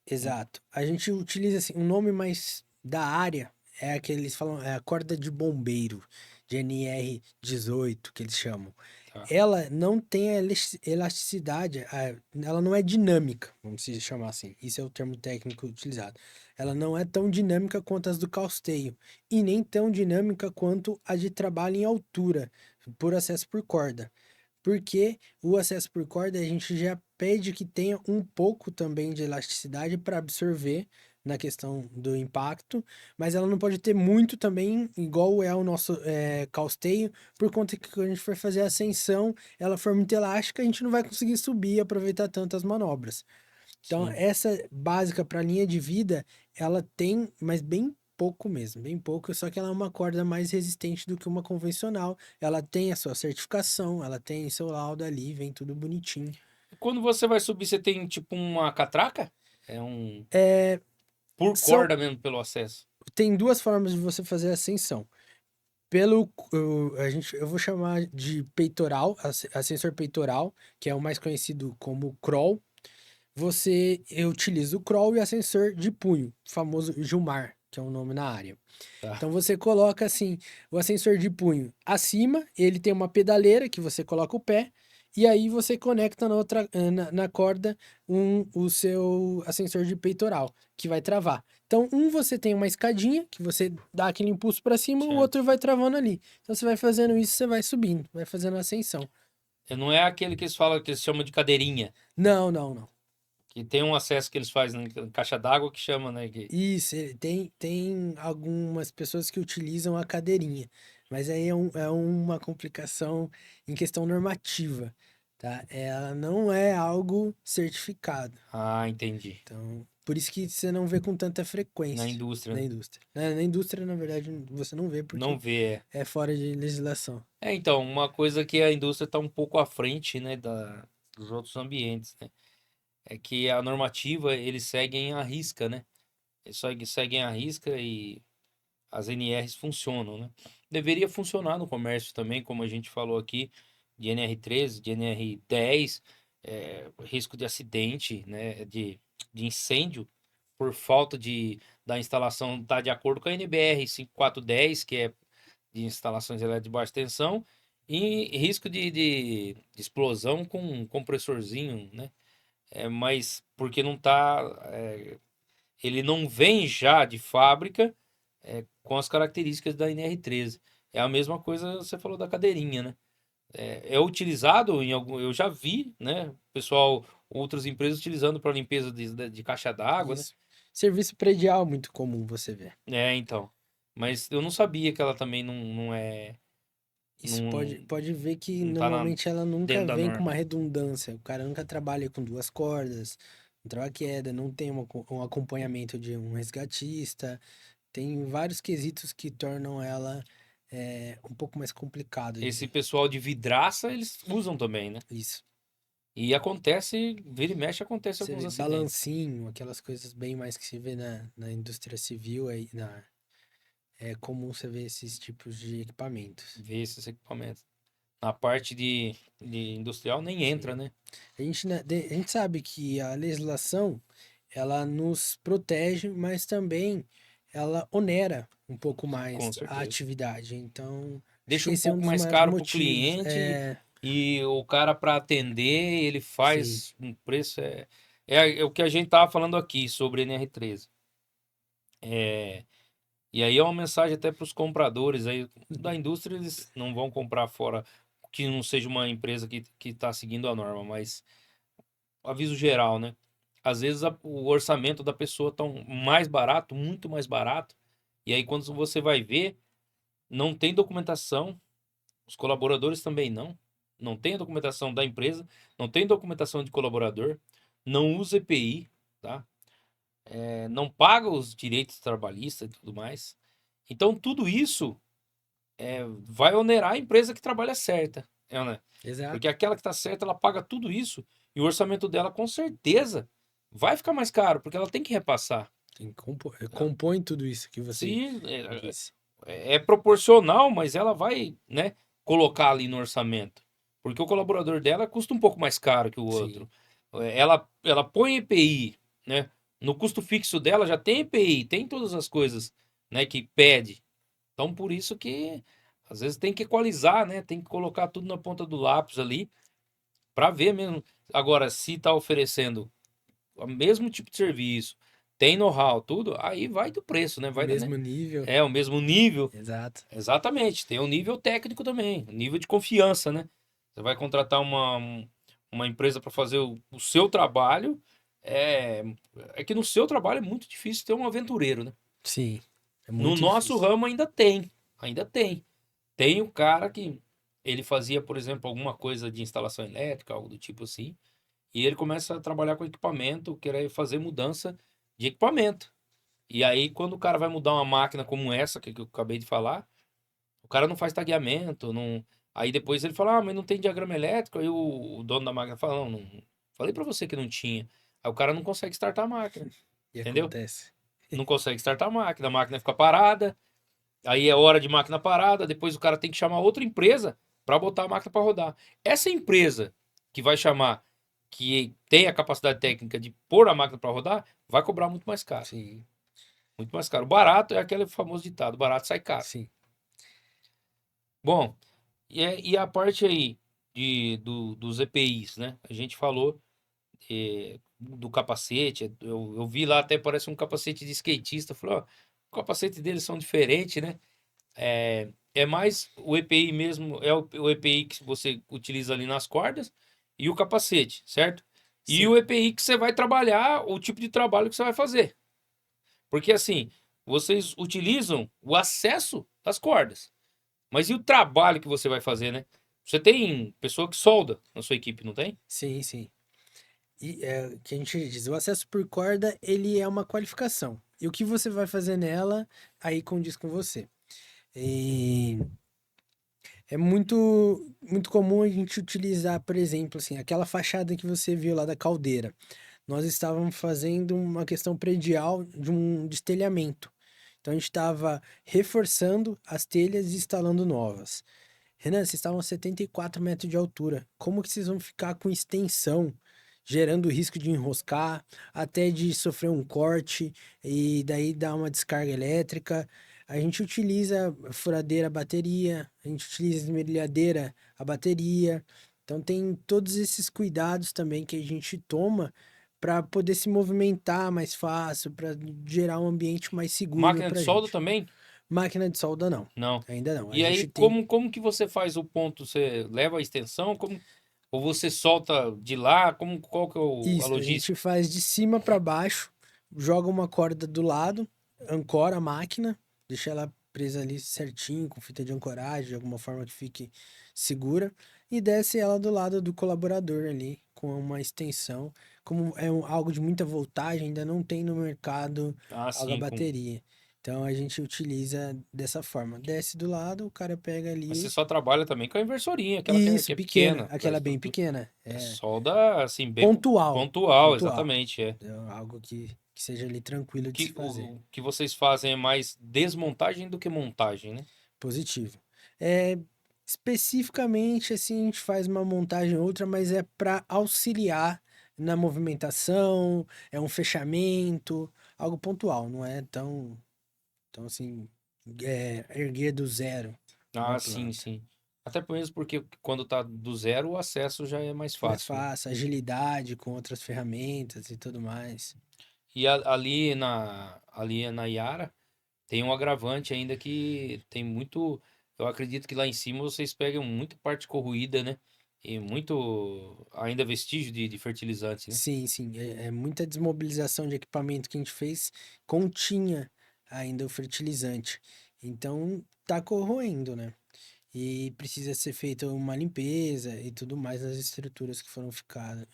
Speaker 2: Exato. A gente utiliza assim, um nome mais da área, é aquele, eles falam, é a corda de bombeiro, de NR18, que eles chamam.
Speaker 1: Tá.
Speaker 2: Ela não tem a elasticidade, ela não é dinâmica, vamos se chamar assim. Isso é o termo técnico utilizado. Ela não é tão dinâmica quanto as do calceio e nem tão dinâmica quanto a de trabalho em altura, por acesso por corda. Porque o acesso por corda a gente já pede que tenha um pouco também de elasticidade para absorver na questão do impacto, mas ela não pode ter muito também, igual é o nosso calceio, por conta que quando a gente for fazer a ascensão, ela for muito elástica, a gente não vai conseguir subir e aproveitar tantas manobras. Então,
Speaker 1: Sim.
Speaker 2: essa básica para linha de vida, ela tem, mas bem pouco mesmo, bem pouco, só que ela é uma corda mais resistente do que uma convencional. Ela tem a sua certificação, ela tem seu laudo ali, vem tudo bonitinho.
Speaker 1: Quando você vai subir, você tem tipo uma catraca? É um.
Speaker 2: É,
Speaker 1: Por
Speaker 2: são,
Speaker 1: corda mesmo, pelo acesso.
Speaker 2: tem duas formas de você fazer a ascensão. Pelo, eu vou chamar de peitoral, ascensor peitoral, que é o mais conhecido como crawl. Você utiliza o crawl e ascensor de punho, famoso Gilmar, que é um nome na área.
Speaker 1: Tá.
Speaker 2: Então você coloca assim o ascensor de punho acima, ele tem uma pedaleira que você coloca o pé, e aí você conecta na corda o seu ascensor de peitoral, que vai travar. Então, você tem uma escadinha que você dá aquele impulso para cima, o
Speaker 1: Certo.
Speaker 2: outro vai travando ali. Então você vai fazendo isso, você vai subindo, vai fazendo a ascensão.
Speaker 1: Não é aquele que eles falam que eles chamam de cadeirinha.
Speaker 2: Não, não, não.
Speaker 1: Que tem um acesso que eles fazem em caixa d'água que chama, né?
Speaker 2: Isso, tem algumas pessoas que utilizam a cadeirinha, mas aí é uma complicação em questão normativa, tá? Ela não é algo certificado.
Speaker 1: Ah, entendi.
Speaker 2: Então, por isso que você não vê com tanta
Speaker 1: Na
Speaker 2: frequência
Speaker 1: indústria,
Speaker 2: na
Speaker 1: né?
Speaker 2: indústria. Na indústria, na verdade, você não vê
Speaker 1: Não
Speaker 2: porque
Speaker 1: vê.
Speaker 2: é fora de legislação.
Speaker 1: Então, uma coisa que a indústria está um pouco à frente, né, dos outros ambientes, né? É que a normativa, eles seguem à risca, né? Eles seguem à risca e as NRs funcionam, né? Deveria funcionar no comércio também, como a gente falou aqui, de NR13, de NR10, risco de acidente, né, de incêndio, por falta da instalação, tá de acordo com a NBR 5410, que é de instalações elétricas de baixa tensão, e risco de explosão com um compressorzinho, né? Mas porque não tá, ele não vem já de fábrica com as características da NR13. É a mesma coisa, você falou da cadeirinha, né? É utilizado em algum. Eu já vi, né? Pessoal, outras empresas utilizando para limpeza de caixa d'água, né?
Speaker 2: Isso. Serviço predial muito comum você ver.
Speaker 1: É, então. Mas eu não sabia que ela também não é.
Speaker 2: Isso
Speaker 1: Não,
Speaker 2: pode ver que
Speaker 1: não tá
Speaker 2: normalmente ela nunca
Speaker 1: dentro da
Speaker 2: vem com uma
Speaker 1: norma.
Speaker 2: redundância. O cara nunca trabalha com duas cordas, não trabalha queda, não tem um acompanhamento de um resgatista. Tem vários quesitos que tornam ela um pouco mais complicado
Speaker 1: Esse
Speaker 2: de
Speaker 1: pessoal de vidraça, eles usam também, né?
Speaker 2: isso.
Speaker 1: E acontece, vira e mexe, acontece
Speaker 2: Você
Speaker 1: alguns
Speaker 2: vê
Speaker 1: acidentes.
Speaker 2: balancinho, aquelas coisas bem mais que se vê na indústria civil, aí, é comum você ver esses tipos de equipamentos.
Speaker 1: Ver esses equipamentos. Na parte de industrial nem entra,
Speaker 2: Sim.
Speaker 1: né?
Speaker 2: A gente sabe que a legislação, ela nos protege, mas também ela onera um pouco
Speaker 1: Com
Speaker 2: mais a
Speaker 1: certeza.
Speaker 2: atividade. Então, acho que
Speaker 1: Deixa um
Speaker 2: esse é um
Speaker 1: pouco
Speaker 2: dos
Speaker 1: mais
Speaker 2: maiores
Speaker 1: caro para o
Speaker 2: motivos.
Speaker 1: cliente e o cara para atender, ele
Speaker 2: Sim.
Speaker 1: faz um preço. É o que a gente tava falando aqui sobre NR13. É, e aí é uma mensagem até para os compradores aí da indústria, eles não vão comprar fora que não seja uma empresa que está seguindo a norma, mas aviso geral, né? Às vezes o orçamento da pessoa tá mais barato, muito mais barato, e aí quando você vai ver, não tem documentação, os colaboradores também não tem a documentação da empresa, não tem documentação de colaborador, não usa EPI, tá? Não paga os direitos trabalhistas e tudo mais. Então tudo isso vai onerar a empresa que trabalha certa, né? Porque
Speaker 2: Exato.
Speaker 1: aquela que está certa, ela paga tudo isso e o orçamento dela com certeza vai ficar mais caro, porque ela tem que repassar. Tá?
Speaker 2: Compõe tudo isso que você
Speaker 1: Se
Speaker 2: disse.
Speaker 1: é proporcional, mas ela vai, né, colocar ali no orçamento, porque o colaborador dela custa um pouco mais caro que o
Speaker 2: Sim.
Speaker 1: outro. Ela põe EPI, né? No custo fixo dela já tem EPI, tem todas as coisas, né, que pede. Então, por isso que às vezes tem que equalizar, né? Tem que colocar tudo na ponta do lápis ali para ver mesmo. Agora, se está oferecendo o mesmo tipo de serviço, tem know-how, tudo, aí vai do preço, né?
Speaker 2: O
Speaker 1: Vai, né?
Speaker 2: mesmo nível.
Speaker 1: É o mesmo nível.
Speaker 2: Exato.
Speaker 1: Exatamente. Tem um nível técnico também, um nível de confiança, né? Você vai contratar uma empresa para fazer o seu trabalho. É, é que no seu trabalho é muito difícil ter um aventureiro, né?
Speaker 2: Sim. É
Speaker 1: No
Speaker 2: muito
Speaker 1: nosso
Speaker 2: difícil.
Speaker 1: ramo ainda tem. Ainda tem. Tem o cara que ele fazia, por exemplo, alguma coisa de instalação elétrica, algo do tipo assim, e ele começa a trabalhar com equipamento, querer fazer mudança de equipamento. E aí, quando o cara vai mudar uma máquina como essa, que eu acabei de falar, o cara não faz tagueamento, não. Aí depois ele fala, ah, mas não tem diagrama elétrico. Aí o dono da máquina fala, não, falei pra você que não tinha. Aí o cara não consegue startar a máquina,
Speaker 2: E
Speaker 1: entendeu?
Speaker 2: acontece.
Speaker 1: Não consegue startar a máquina fica parada. Aí é hora de máquina parada, depois o cara tem que chamar outra empresa para botar a máquina para rodar. Essa empresa que vai chamar, que tem a capacidade técnica de pôr a máquina para rodar, vai cobrar muito mais caro.
Speaker 2: Sim.
Speaker 1: Muito mais caro. O barato é aquele famoso ditado, barato sai caro.
Speaker 2: Sim.
Speaker 1: Bom, e a parte aí dos EPIs, né? A gente falou do capacete, eu vi lá até parece um capacete de skatista. Falei, ó, o capacete deles são diferentes, né? É mais o EPI mesmo, é o EPI que você utiliza ali nas cordas e o capacete, certo? E
Speaker 2: Sim.
Speaker 1: o EPI que você vai trabalhar, o tipo de trabalho que você vai fazer. Porque assim, vocês utilizam o acesso das cordas, mas e o trabalho que você vai fazer, né? Você tem pessoa que solda na sua equipe, não tem?
Speaker 2: Sim, sim. E o que a gente diz, o acesso por corda, ele é uma qualificação. E o que você vai fazer nela, aí condiz com você. E é muito comum a gente utilizar, por exemplo, assim, aquela fachada que você viu lá da caldeira. Nós estávamos fazendo uma questão predial de um destelhamento. Então a gente estava reforçando as telhas e instalando novas. Renan, vocês estavam a 74 metros de altura. Como que vocês vão ficar com extensão, gerando risco de enroscar, até de sofrer um corte e daí dar uma descarga elétrica? A gente utiliza furadeira a bateria, a gente utiliza esmerilhadeira a bateria. Então tem todos esses cuidados também que a gente toma para poder se movimentar mais fácil, para gerar um ambiente mais seguro
Speaker 1: Máquina de
Speaker 2: para a
Speaker 1: solda
Speaker 2: gente.
Speaker 1: também?
Speaker 2: Máquina de solda não,
Speaker 1: Não.
Speaker 2: ainda não. A
Speaker 1: E aí,
Speaker 2: gente tem
Speaker 1: como que você faz o ponto? Você leva a extensão? Ou você solta de lá? Qual que é a
Speaker 2: isso, a gente
Speaker 1: logística?
Speaker 2: faz de cima para baixo, joga uma corda do lado, ancora a máquina, deixa ela presa ali certinho, com fita de ancoragem, de alguma forma que fique segura, e desce ela do lado do colaborador ali, com uma extensão. Como é algo de muita voltagem, ainda não tem no mercado
Speaker 1: Ah,
Speaker 2: algo a
Speaker 1: sim.
Speaker 2: bateria. Então a gente utiliza dessa forma. Desce do lado, o cara pega
Speaker 1: Mas você
Speaker 2: ali.
Speaker 1: só trabalha também com a inversorinha, aquela
Speaker 2: Isso,
Speaker 1: que é
Speaker 2: pequena,
Speaker 1: pequena para
Speaker 2: aquela bem
Speaker 1: estrutura.
Speaker 2: pequena.
Speaker 1: É
Speaker 2: É
Speaker 1: solda, assim, bem
Speaker 2: pontual,
Speaker 1: pontual,
Speaker 2: pontual.
Speaker 1: exatamente. É.
Speaker 2: É algo que seja ali tranquilo de se fazer.
Speaker 1: O que vocês fazem é mais desmontagem do que montagem, né?
Speaker 2: Positivo. É, especificamente, assim, a gente faz uma montagem ou outra, mas é para auxiliar na movimentação, é um fechamento, algo pontual, não é tão assim, erguer do zero uma
Speaker 1: Ah, sim,
Speaker 2: planta.
Speaker 1: sim. Até mesmo porque quando tá do zero, o acesso já é mais
Speaker 2: Mais
Speaker 1: fácil, né?
Speaker 2: fácil, agilidade com outras ferramentas e tudo mais.
Speaker 1: E ali na Iara tem um agravante ainda que tem muito. Eu acredito que lá em cima vocês pegam muito parte corroída, né? E muito ainda vestígio de fertilizante, né?
Speaker 2: Sim, sim, é muita desmobilização de equipamento que a gente fez continha ainda o fertilizante. Então tá corroendo, né? E precisa ser feita uma limpeza e tudo mais nas estruturas que foram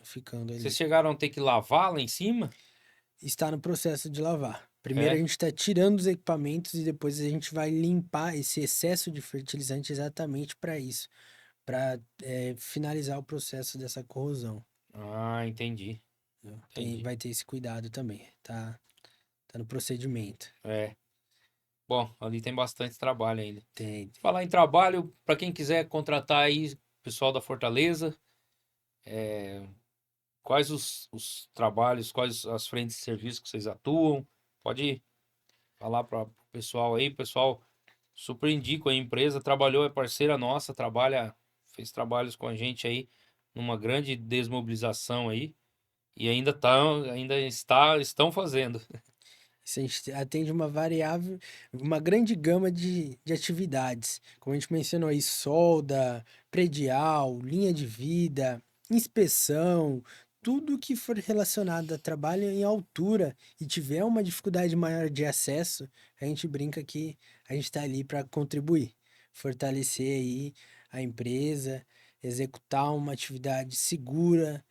Speaker 2: ficando
Speaker 1: Vocês
Speaker 2: ali.
Speaker 1: chegaram a ter que lavar lá em cima?
Speaker 2: Está no processo de lavar. Primeiro a
Speaker 1: É.
Speaker 2: gente está tirando os equipamentos e depois a gente vai limpar esse excesso de fertilizante exatamente para isso, para finalizar o processo dessa corrosão.
Speaker 1: Ah, entendi.
Speaker 2: Né?
Speaker 1: Entendi.
Speaker 2: Vai ter esse cuidado também. Tá no procedimento.
Speaker 1: É. Bom, ali tem bastante trabalho ainda.
Speaker 2: Tem.
Speaker 1: Falar em trabalho, para quem quiser contratar aí, pessoal da Fortaleza, quais os trabalhos, quais as frentes de serviço que vocês atuam? Pode falar para o pessoal aí, pessoal. Super indico a empresa, trabalhou, é parceira nossa, fez trabalhos com a gente aí numa grande desmobilização aí e estão fazendo.
Speaker 2: Isso a gente atende uma variável, uma grande gama de atividades. Como a gente mencionou aí, solda, predial, linha de vida, inspeção, tudo que for relacionado a trabalho em altura e tiver uma dificuldade maior de acesso, a gente brinca que a gente está ali para contribuir, fortalecer aí a empresa, executar uma atividade segura,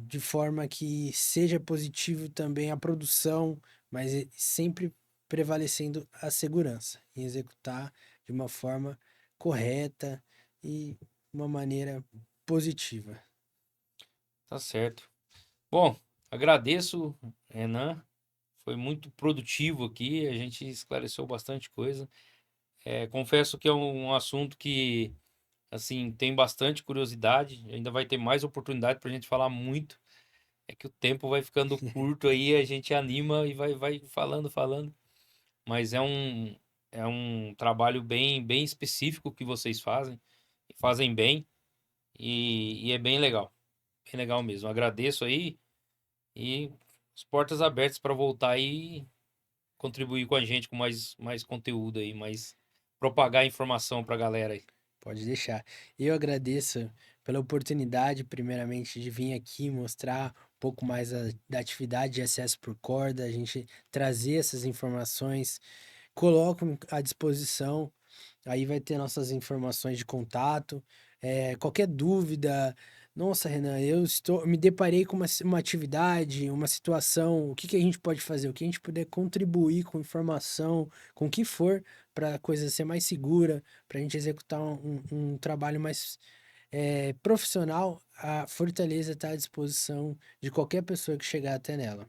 Speaker 2: de forma que seja positivo também a produção, mas sempre prevalecendo a segurança, em executar de uma forma correta e uma maneira positiva.
Speaker 1: Tá certo. Bom, agradeço, Renan. Foi muito produtivo aqui, a gente esclareceu bastante coisa. Confesso que é um assunto que, assim, tem bastante curiosidade. Ainda vai ter mais oportunidade para a gente falar muito. É que o tempo vai ficando curto aí, a gente anima e vai falando, falando. Mas é um trabalho bem específico que vocês fazem, e fazem bem, e é bem legal. Bem legal mesmo. Agradeço aí e as portas abertas para voltar aí e contribuir com a gente com mais conteúdo aí, mais propagar informação para a galera aí.
Speaker 2: Pode deixar. Eu agradeço pela oportunidade, primeiramente, de vir aqui mostrar um pouco mais da atividade de acesso por corda, a gente trazer essas informações, coloco à disposição. Aí vai ter nossas informações de contato. Qualquer dúvida. Nossa, Renan, me deparei com uma atividade, uma situação. O que que a gente pode fazer? O que a gente puder contribuir com informação, com o que for, para a coisa ser mais segura, para a gente executar um trabalho mais profissional. A Fortaleza está à disposição de qualquer pessoa que chegar até nela.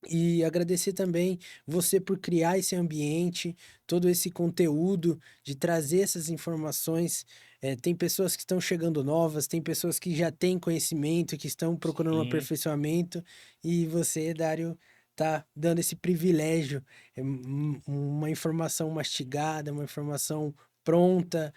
Speaker 2: E agradecer também você por criar esse ambiente, todo esse conteúdo, de trazer essas informações. Tem pessoas que estão chegando novas, tem pessoas que já têm conhecimento, que estão procurando um
Speaker 1: Sim,
Speaker 2: aperfeiçoamento, e você, Dário, tá dando esse privilégio, uma informação mastigada, uma informação pronta,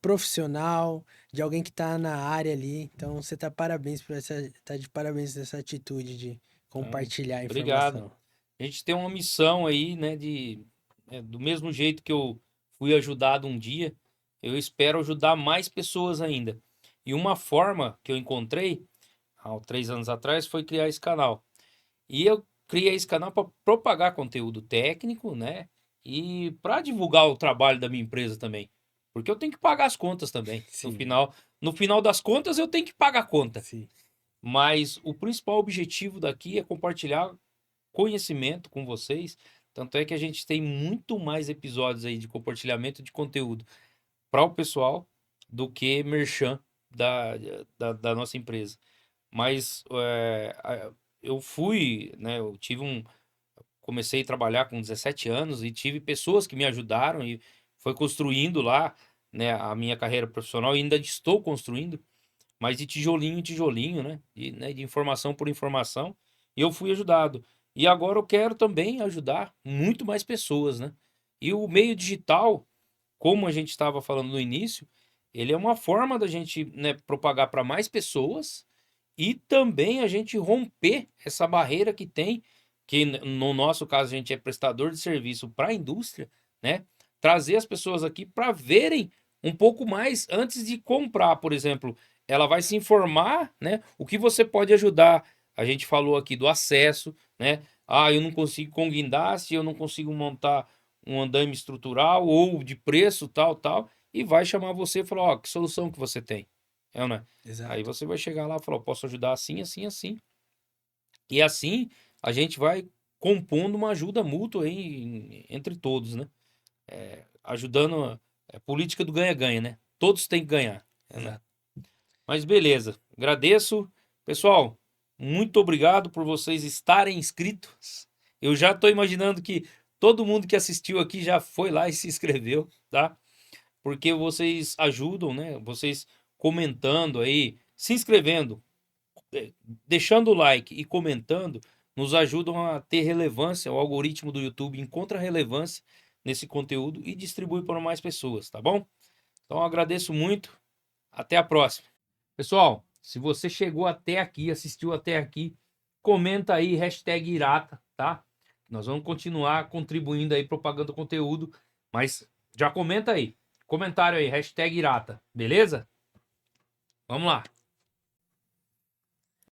Speaker 2: profissional, de alguém que está na área ali. Então você tá de parabéns por essa atitude de
Speaker 1: Então,
Speaker 2: compartilhar a
Speaker 1: obrigado.
Speaker 2: informação.
Speaker 1: A gente tem uma missão aí, né, do mesmo jeito que eu fui ajudado um dia, eu espero ajudar mais pessoas ainda. E uma forma que eu encontrei, há 3 anos atrás, foi criar esse canal. E eu criei esse canal para propagar conteúdo técnico, né? E para divulgar o trabalho da minha empresa também. Porque eu tenho que pagar as contas também.
Speaker 2: Sim,
Speaker 1: No final das contas, eu tenho que pagar a conta.
Speaker 2: sim.
Speaker 1: Mas o principal objetivo daqui é compartilhar conhecimento com vocês. Tanto é que a gente tem muito mais episódios aí de compartilhamento de conteúdo para o pessoal do que merchan da, da nossa empresa. Mas eu fui, né? Comecei a trabalhar com 17 anos e tive pessoas que me ajudaram e foi construindo lá, né, a minha carreira profissional e ainda estou construindo, mas de tijolinho em tijolinho, né, de informação por informação, e eu fui ajudado. E agora eu quero também ajudar muito mais pessoas, né? E o meio digital, como a gente estava falando no início, ele é uma forma da gente, né, propagar para mais pessoas e também a gente romper essa barreira que tem, que no nosso caso a gente é prestador de serviço para a indústria, né? Trazer as pessoas aqui para verem um pouco mais antes de comprar, por exemplo. Ela vai se informar, né? O que você pode ajudar. A gente falou aqui do acesso, né? Ah, eu não consigo com guindaste, eu não consigo montar um andaime estrutural ou de preço, tal, tal, e vai chamar você e falar, ó, que solução que você tem? É, né? Aí
Speaker 2: Exato.
Speaker 1: você vai chegar lá e falar, posso ajudar assim, assim, assim. E assim a gente vai compondo uma ajuda mútua aí entre todos, né? Ajudando política do ganha-ganha, né? Todos têm que ganhar, né?
Speaker 2: Exato.
Speaker 1: Mas beleza, agradeço. Pessoal, muito obrigado por vocês estarem inscritos. Eu já estou imaginando que todo mundo que assistiu aqui já foi lá e se inscreveu, tá? Porque vocês ajudam, né? Vocês comentando aí, se inscrevendo, eh, deixando o like e comentando, nos ajudam a ter relevância. O algoritmo do YouTube encontra relevância nesse conteúdo e distribui para mais pessoas, tá bom? Então eu agradeço muito. Até a próxima. Pessoal, se você chegou até aqui, assistiu até aqui, comenta aí, hashtag Irata, tá? Nós vamos continuar contribuindo aí, propagando conteúdo, mas já comenta aí. Comentário aí, hashtag Irata, beleza? Vamos lá.